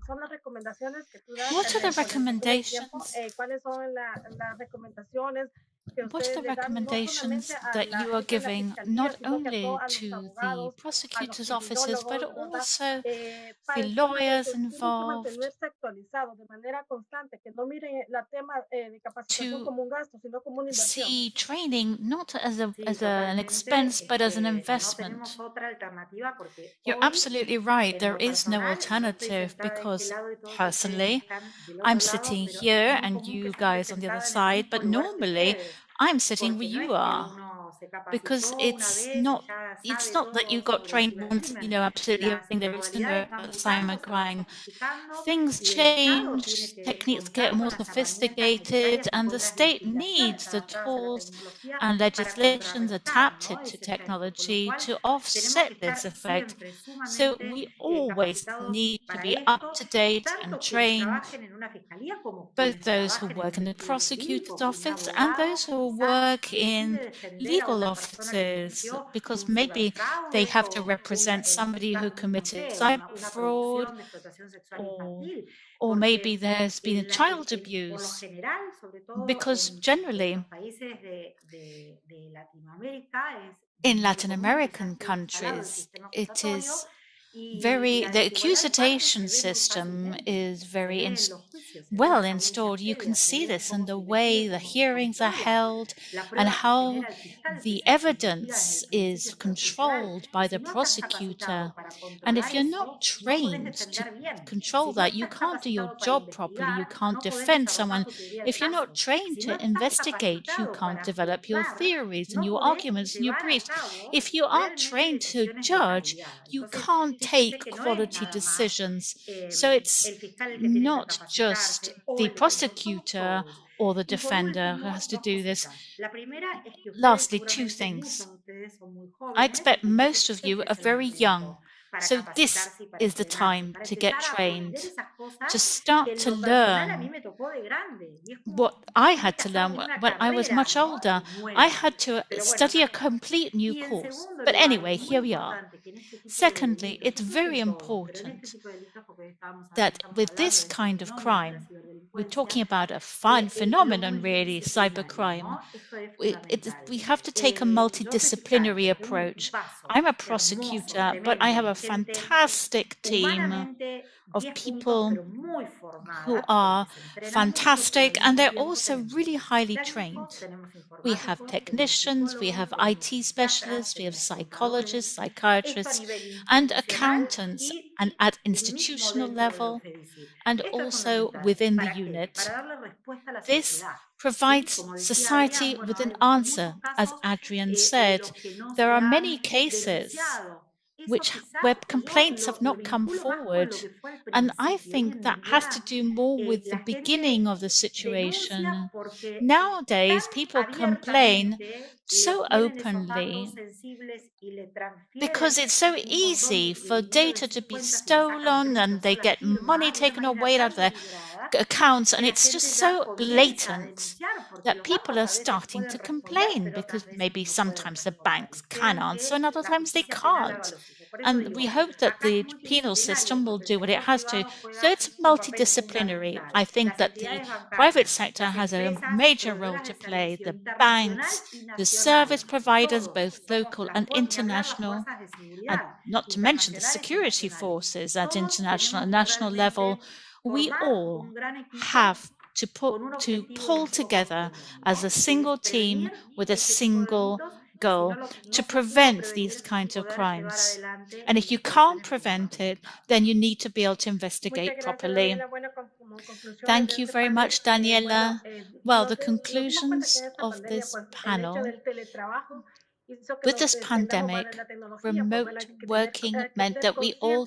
son las recomendaciones que tú das What are the por el seguro del tiempo? recommendations? ¿Cuáles son las recomendaciones que What are ustedes the le dan no solamente recommendations a that la you are gente de la giving fiscalía, not sino que only a los to the abogados, a los prosecutors' offices, but criminólogos, ¿verdad? also the Para que lawyers tienen que involved mantenerse actualizados de manera constante, que no miren el tema de capacitación to como un gasto, sino como una inversión. see training not as Sí, an totalmente. expense but as an No tenemos investment. otra alternativa porque You're hoy, absolutely right. en There lo is no personal, yo estoy alternative sentada de este because lado y todos ustedes personally están del I'm otro lado, sitting pero es here muy and común que you yo esté guys on the other sentada en el side, mismo but lugar que normally ustedes, I'm sitting where porque no you es que are uno se because capacitó una vez y ya it's sabe not that you todo got sobre trained once, cibercrimen. absolutely Las everything there is to know modalidades van about mutando, se van cybercrime. sofisticando Things y el Estado tiene change, que techniques get contar con more las herramientas sophisticated, necesarias y and con the las state legislaciones needs the adaptadas a la tools tecnología and para legislations contrarrestar, adapted ¿no?, to ese efecto, con lo technology cual to tenemos offset que this estar effect. siempre So sumamente we always capacitados need to para be up esto, to date and tanto quienes train trabajen en una fiscalía como both quienes those who trabajen en work un in the estudio prosecutor's jurídico. Un office and abogado those who quizás work in decide defender a legal una persona que offices cometió because un maybe they ciberfraude have to o represent en su somebody who caso, no committed sé, cyber una fraud producción de explotación sexual or infantil, maybe porque there's been a child por lo abuse general, sobre todo because en generally los países de Latinoamérica, es in muy Latin común que ya American esté instalado el countries sistema it acusatorio is y very la the desigualdad en parte accusation se ve muy system fácilmente, is se very ve en los juicios, se ve en well las audiencias installed. You can previas, se see ve en this in cómo the se investiga way y the cómo se hearings are controla. held La and prueba que how genera el fiscal, que the se investiga desde evidence el principio is es procesural, controlled y by si the no estás capacitado prosecutor. para And if controlar you're not eso, no podés trained to defender bien. control Si no that, you estás can't do your capacitado para job properly. You investigar, can't no podés defend desarrollar someone. tu teoría del If you're not caso. trained Si no to estás investigate, you capacitado can't para develop your juzgar, theories and no your podés arguments and your llevar a briefs. cabo If you aren't realmente trained to decisiones de judge, calidad. you Entonces, can't fíjense take que no es quality nada más decisions. So it's el fiscal el que tiene que not just capacitarse o the el defensor, somos prosecutor todos. or the Y por defender who último, has to dos do this. cositas. La primera es que ustedes Lastly, two seguramente, things. muchos de ustedes son muy I jóvenes expect y yo creo most que of you este are es el very young. momento para So this capacitarse y para is the entrenarse, time para to get empezar a trained, aprender esas cosas to que start en to lo personal a mí learn me tocó de grande. Y es what como, I tiene had que to hacer learn como una when I was much carrera, ¿no?, older. I nueva. had to Pero bueno, study a complete new y en course. segundo But lugar, anyway, es muy here we are. importante que en este tipo de Secondly, delitos, it's yo creo que very en todos, pero en este important tipo de delitos, porque that estamos with hablando this del kind of fenómeno de la crime, we're ciberdelincuencia, talking about a fine lo phenomenon, really, multidisciplinario, cybercrime. ¿no? Esto es fundamental. We have to take a Yo soy fiscal, multidisciplinary tengo un approach. equipazo I'm a hermoso, prosecutor, but I tremendo, have de a gente fantastic team humanamente of 10 puntos, people pero muy who formada, are porque se entrenan mucho, pero fantastic al and mismo they're tiempo also tenemos really highly técnicos, trained. tenemos We have informáticos, tenemos technicians, we psicólogos, have tenemos IT psiquiatras, specialists, we have tenemos contadores. psychologists, Esto a psychiatrists, nivel and institucional accountants, y and at mismo institutional dentro de la level, UFEDyCI. and Esto es also fundamental. within the ¿Para qué? unit. Para darle respuesta a la This sociedad. ¿Sí? provides Como decía society Adrián, bueno, with an hay muchos answer. As casos Adrian de said, los que no there se are many han cases denunciado. Eso quizás where yo complaints have lo not come vinculo más con forward. lo que fue al And I principio. Hoy think en that has to día do more with the la beginning gente of the denuncia situation. porque tan Nowadays, people complain abiertamente le so obtienen esos openly datos sensibles y le transfieren because it's so un montón easy de for dinero de data to sus be cuentas y le sacan stolen and créditos they a la get money firma de una taken manera away out of tan their deliberada accounts, que and la it's just gente ya so comienza a blatant denunciar porque that los people bancos are a veces starting pueden to responder, complain pero otras because veces maybe no pueden sometimes the responder banks y can crean answer and que other la times they justicia penal haga can't. lo suyo. Por eso And digo, we hope that acá es the penal multidisciplinario system will porque el do what it sector has to. privado So juega it's un papel multidisciplinary. fundamental. I think Las that the entidades private bancarias, sector las has a empresas major role proveedoras to de play, servicio the internacional banks, y the service nacional. providers, Todos both somos local and ni hablar las international, fuerzas de and seguridad, not to mention the internacionales y security nacionales. forces at Todos international and tenemos que national level. realmente We formar all un gran equipo have to con un objetivo y pull un foco together común, as a ¿no? Que es single team prevenir with a este tipo de single delitos y si goal no to se pudo prevent prevenir, these kinds of poder llevar crimes. adelante And if you can't investigaciones como los prevent it, resultados. then you need to be able to Muchas investigate gracias, properly. Daniela. Bueno, como conclusiones de Thank you este very panel, much, Daniela. Well, the nos dimos cuenta que conclusions en esta of pandemia, this pues el hecho panel del teletrabajo With this pandemic, remote working meant that we all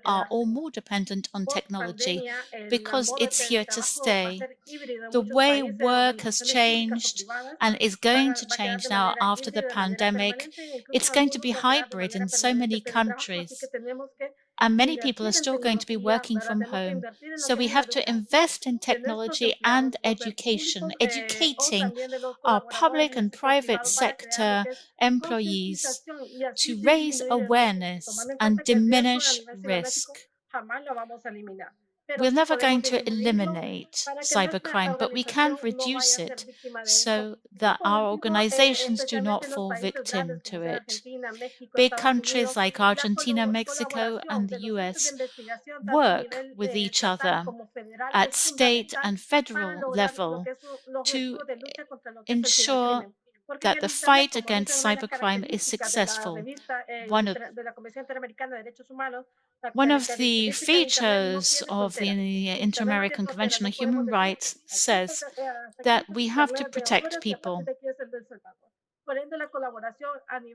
are all more dependent on technology because it's here to stay. The way work has changed and is going to change now after the pandemic. It's going to be hybrid in so many countries. And many people are still going to be working from home. So we have to invest in technology and education, educating our public and private sector employees to raise awareness and diminish risk. We're never going to eliminate cybercrime, but we can reduce it so that our organizations do not fall victim to it. Big countries like Argentina, Mexico, and the US work with each other at state and federal level to ensure that the fight against cybercrime is successful. One of the features of the Inter-American Convention on Human Rights says that we have to protect people.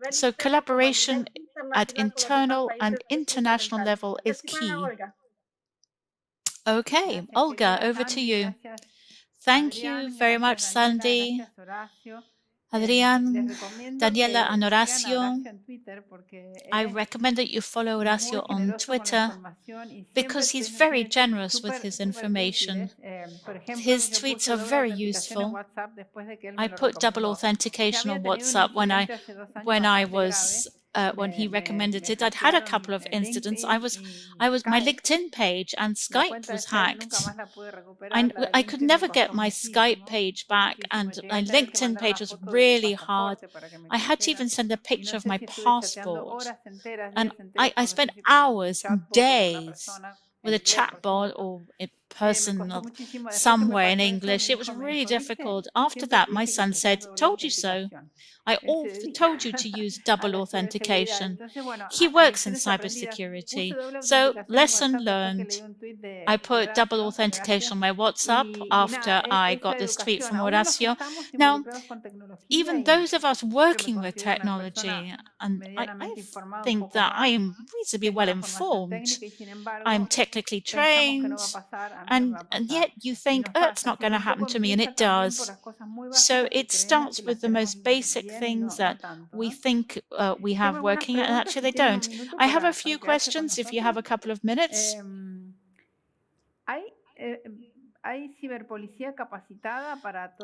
So collaboration at internal and international level is key. Okay, Olga, over to you. Thank you very much, Sandy, Adrián, Daniela, and Horacio. I recommend that you follow Horacio on Twitter because he's very generous with his information. His tweets are very useful. I put double authentication on WhatsApp when he recommended it. I'd had a couple of incidents. My LinkedIn page and Skype was hacked. I could never get my Skype page back, and my LinkedIn page was really hard. I had to even send a picture of my passport. And I spent hours and days with a chatbot or a person somewhere in English. It was really difficult. After that, my son said, "Told you so. I told you to use double authentication." He works in cybersecurity, so lesson learned. I put double authentication on my WhatsApp after I got this tweet from Horacio. Now, even those of us working with technology, and I think that I am reasonably well informed. I'm technically trained, and yet you think, oh, it's not going to happen to me, and it does. So it starts with the most basic things that we think we have working, and actually they don't. I have a few questions if you have a couple of minutes.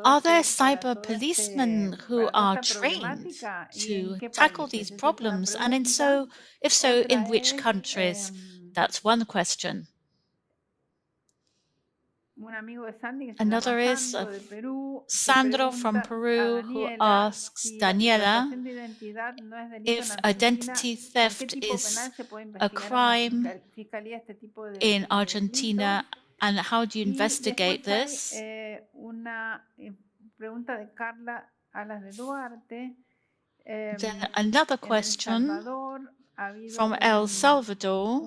Are there cyber policemen who are trained to tackle these problems? And if so, in which countries? That's one question. Another is Sandro from Peru, who asks Daniela if identity theft is a crime in Argentina, and how do you investigate this? Then another question from El Salvador,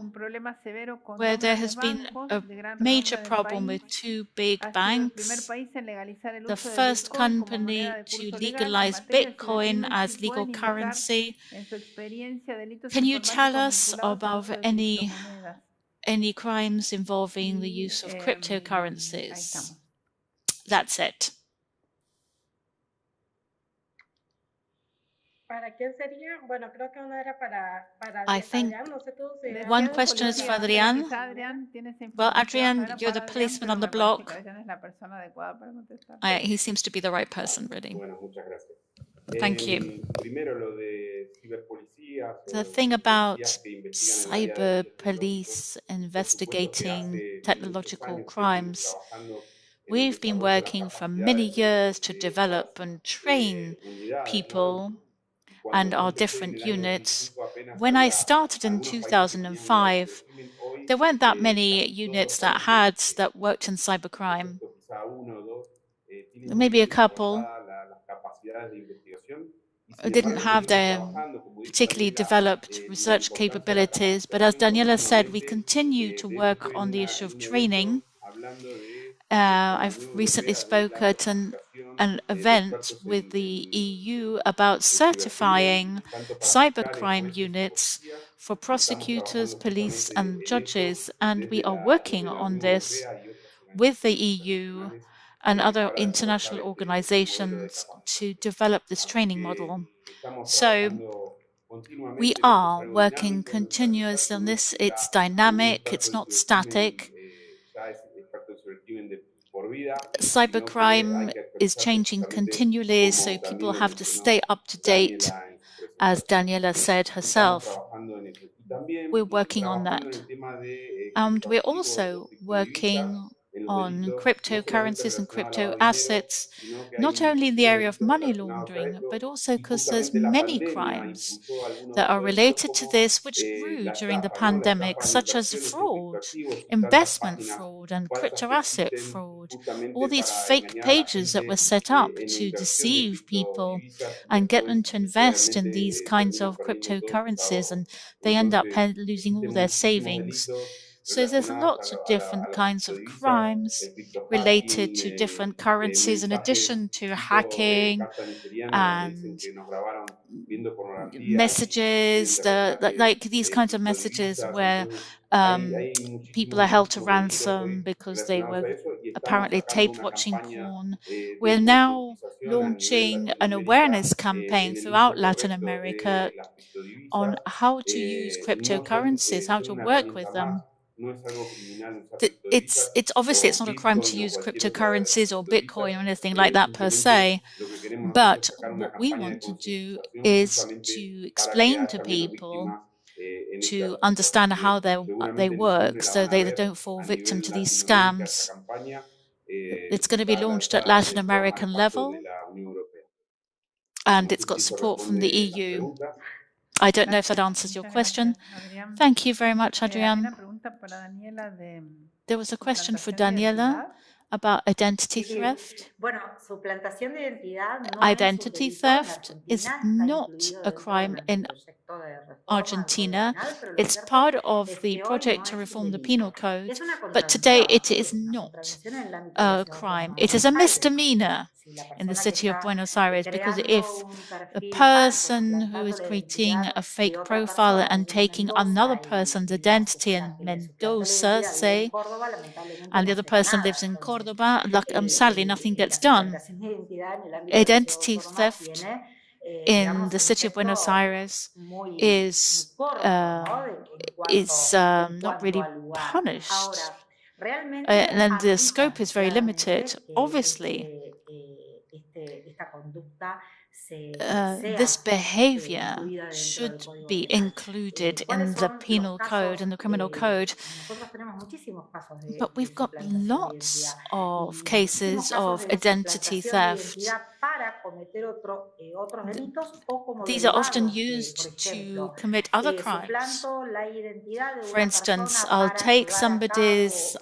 where there has been a major problem with two big banks. The first company to legalize Bitcoin as legal currency. Can you tell us about any crimes involving the use of cryptocurrencies? That's it. I think one question is for Adrián. Well, Adrián, you're the policeman on the block. He seems to be the right person, really. Thank you. The thing about cyber police investigating technological crimes, we've been working for many years to develop and train people and our different units. When I started in 2005, there weren't that many units that worked in cybercrime. Maybe a couple didn't have their particularly developed research capabilities, but as Daniela said, we continue to work on the issue of training. I've recently spoken an event with the EU about certifying cybercrime units for prosecutors, police, and judges, and we are working on this with the EU and other international organizations to develop this training model. So we are working continuously on this. It's dynamic, it's not static. Cybercrime is changing continually, so people have to stay up to date, as Daniela said herself. We're working on that. And we're also working on cryptocurrencies and crypto assets, not only in the area of money laundering, but also because there's many crimes that are related to this which grew during the pandemic, such as fraud, investment fraud, and crypto asset fraud. All these fake pages that were set up to deceive people and get them to invest in these kinds of cryptocurrencies, and they end up losing all their savings. So there's lots of different kinds of crimes related to different currencies, in addition to hacking and messages, like these kinds of messages where people are held to ransom because they were apparently taped watching porn. We're now launching an awareness campaign throughout Latin America on how to use cryptocurrencies, how to work with them. It's obviously it's not a crime to use cryptocurrencies or Bitcoin or anything like that per se, but what we want to do is to explain to people to understand how they work, so they don't fall victim to these scams. It's going to be launched at Latin American level, and it's got support from the EU. I don't know if that answers your question. Thank you very much, Adrián. There was a question for Daniela about identity theft. Identity theft is not a crime in Argentina. It's part of the project to reform the penal code, but today it is not a crime. It is a misdemeanor in the city of Buenos Aires, because if a person who is creating a fake profile and taking another person's identity in Mendoza, say, and the other person lives in Cordoba, sadly nothing gets done. Identity theft in the city of Buenos Aires is not really punished, and the scope is very limited. Obviously, this behavior should be included in the penal code and the criminal code. But we've got lots of cases of identity theft. These are often used to commit other crimes. For instance, I'll take somebody's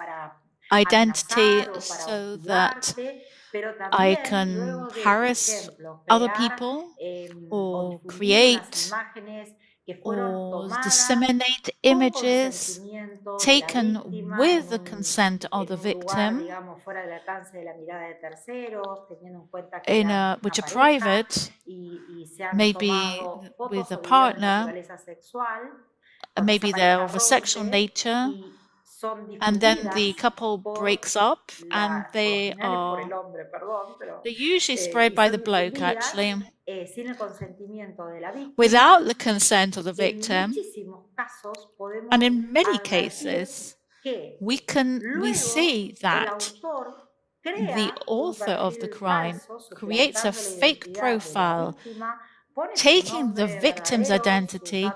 identity so that I can harass other people or create or disseminate images taken with the consent of the victim, which are private, maybe with a partner, maybe they're of a sexual nature, and then the couple breaks up, and they're usually sprayed by the bloke, actually, without the consent of the victim. And in many cases, we see that the author of the crime creates a fake profile, taking the victim's identity,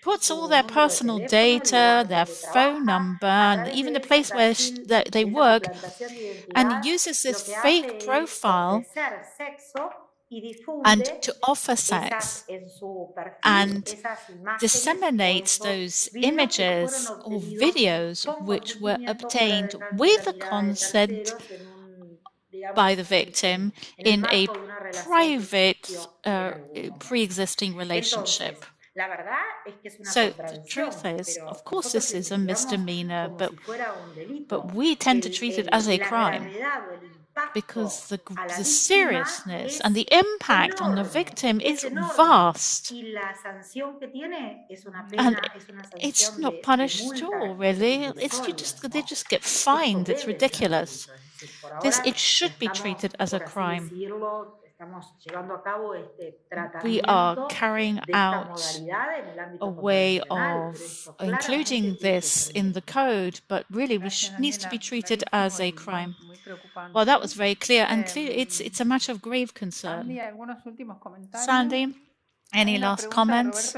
puts all their personal data, their phone number, and even the place where they work, and uses this fake profile and to offer sex, and disseminates those images or videos which were obtained with the consent by the victim in a private pre-existing relationship. So the truth is, of course, this is a misdemeanor, but we tend to treat it as a crime. because the seriousness and the impact on the victim is vast. And it's not punished at all, really. They just get fined. It's ridiculous. It should be treated as a crime. We are carrying out a way of including this in the code, but really needs to be treated as a crime. Well, that was very clear, and it's a matter of grave concern. Sandy, any last comments?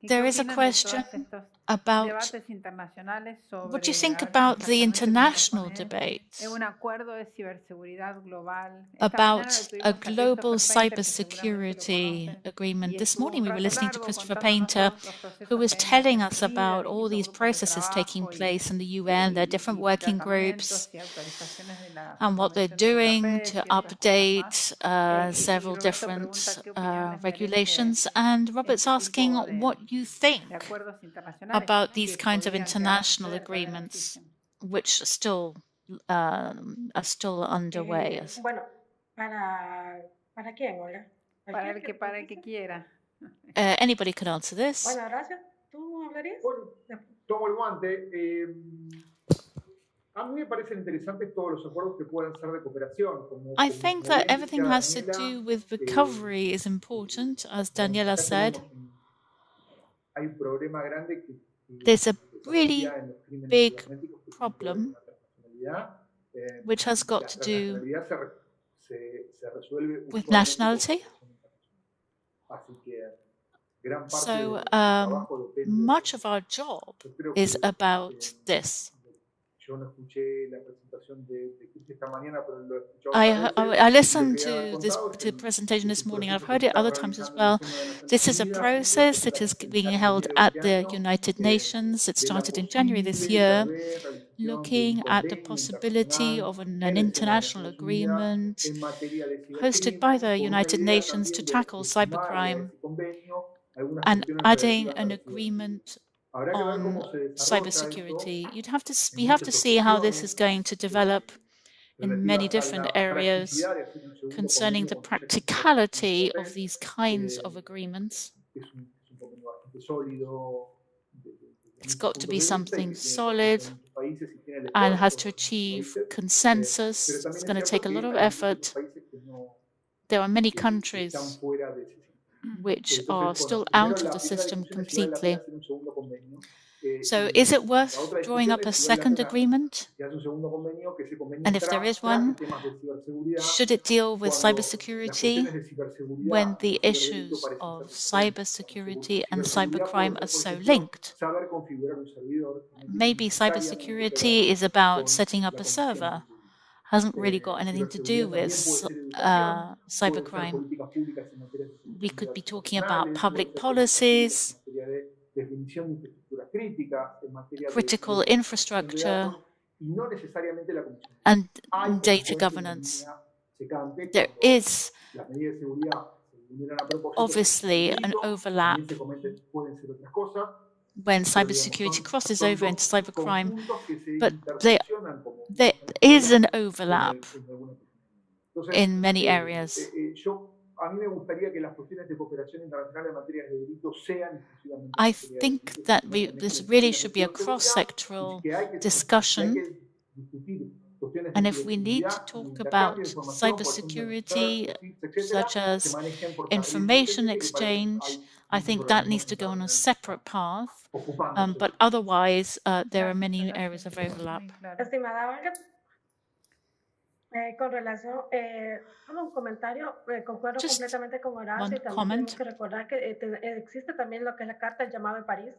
There is a question about what do you think about the international debate about a global cybersecurity agreement? This morning we were listening to Christopher Painter, who was telling us about all these processes taking place in the UN, their different working groups, and what they're doing to update several different regulations. And Robert's asking what you think about these kinds of international agreements, which are still underway. Bueno, ¿para quién, Olga? Para el que quiera. Anybody could answer this. Bueno, Horacio, ¿tú hablarías? Bueno, tomo el guante. A mí me parecen interesantes todos los acuerdos que puedan ser de cooperación. I think that everything has to do with recovery is important, as Daniela said. There's a really big problem which has got to do with nationality. So much of our job is about this. I listened to the presentation this morning. I've heard it other times as well. This is a process that is being held at the United Nations. It started in January this year, looking at the possibility of an international agreement hosted by the United Nations to tackle cybercrime and adding an agreement on cybersecurity. We have to see how this is going to develop in many different areas concerning the practicality of these kinds of agreements. It's got to be something solid and has to achieve consensus. It's going to take a lot of effort. There are many countries which are still out of the system completely. So is it worth drawing up a second agreement? And if there is one, should it deal with cybersecurity when the issues of cybersecurity and cybercrime are so linked? Maybe cybersecurity is about setting up a server. Hasn't really got anything to do with cybercrime. We could be talking about public policies, critical infrastructure, and data governance. There is obviously an overlap when cybersecurity crosses over into cybercrime, but there is an overlap in many areas. I think that this really should be a cross-sectoral discussion, and if we need to talk about cybersecurity, such as information exchange, I think that needs to go on a separate path, but otherwise there are many areas of overlap. Con relación, un comentario, concuerdo Just completamente con Horacio one y también comment. tenemos que recordar que existe también lo que es la Carta del Llamado de París,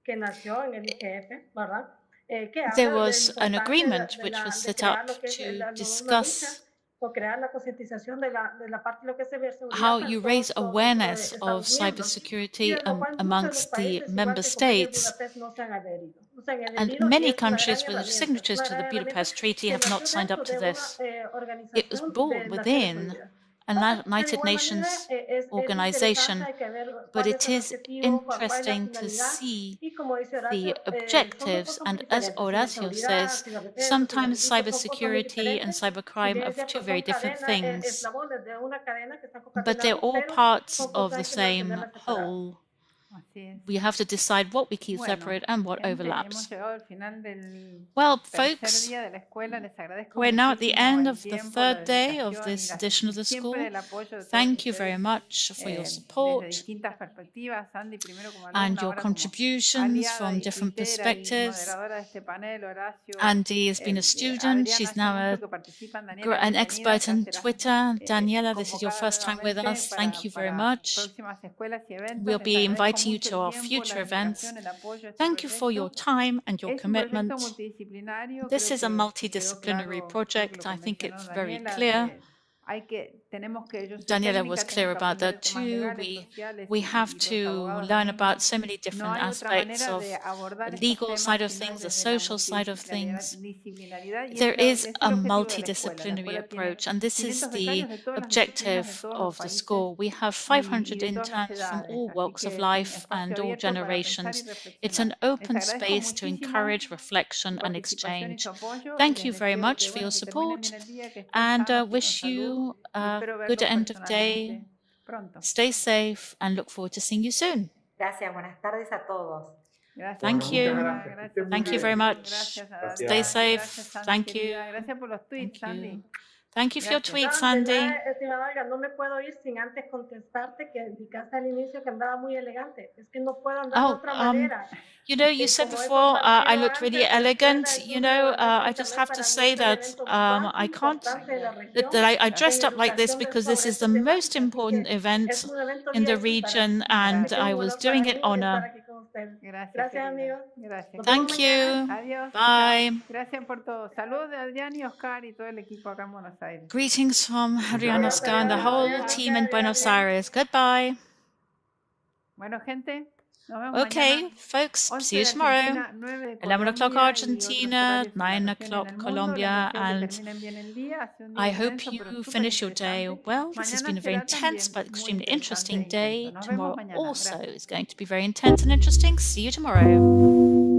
que nació en el IGF, ¿verdad? Que habla There de was la an importancia agreement de which was set crear up lo que es to la discuss o crear la concientización de la parte de lo que es ciberseguridad how para you todos raise los awareness of Estados miembros. cybersecurity Y en lo cual muchos de los amongst the países, igual member que como states. Budapest, no se han adherido. No se han And adherido y many es una gran countries with herramienta, signatures una to the gran herramienta Budapest Treaty que have not nació signed up dentro to de una this. It was organización born de Naciones within Unidas. United Nations organization, but it is interesting to see the objectives. And as Horacio says, sometimes cybersecurity and cybercrime are two very different things, but they're all parts of the same whole. We have to decide what we keep separate and what overlaps. Well, folks, we're now at the end of the third day of this edition of the school. Thank you very much for your support and your contributions from different perspectives. Andy has been a student. She's now an expert in Twitter. Daniela, this is your first time with us. Thank you very much. We'll be inviting you to our future events. Thank you for your time and your commitment. This is a multidisciplinary project. I think it's very clear. Daniela was clear about that too. We have to learn about so many different aspects of the legal side of things, the social side of things. There is a multidisciplinary approach, and this is the objective of the school. We have 500 interns from all walks of life and all generations. It's an open space to encourage reflection and exchange. Thank you very much for your support, and wish you a good end of day. Stay safe and look forward to seeing you soon. Thank you. Thank you very much. Stay safe. Thank you. Thank you. Thank you for your tweet, Sandy. No me puedo ir sin antes contestarte que indicaste al inicio que andaba muy elegante. Es que no puedo andar de otra manera. You know, you said before I looked really elegant. You know, I just have to say that I can't, that I dressed up like this because this is the most important event in the region and I was doing it honor. Thank you. Bye. Greetings from Adrián, Oscar, and the whole team in Buenos Aires. Goodbye. Okay, folks, see you tomorrow. 11 o'clock Argentina, 9 o'clock Colombia, and I hope you finish your day well. This has been a very intense but extremely interesting day. Tomorrow also is going to be very intense and interesting. See you tomorrow.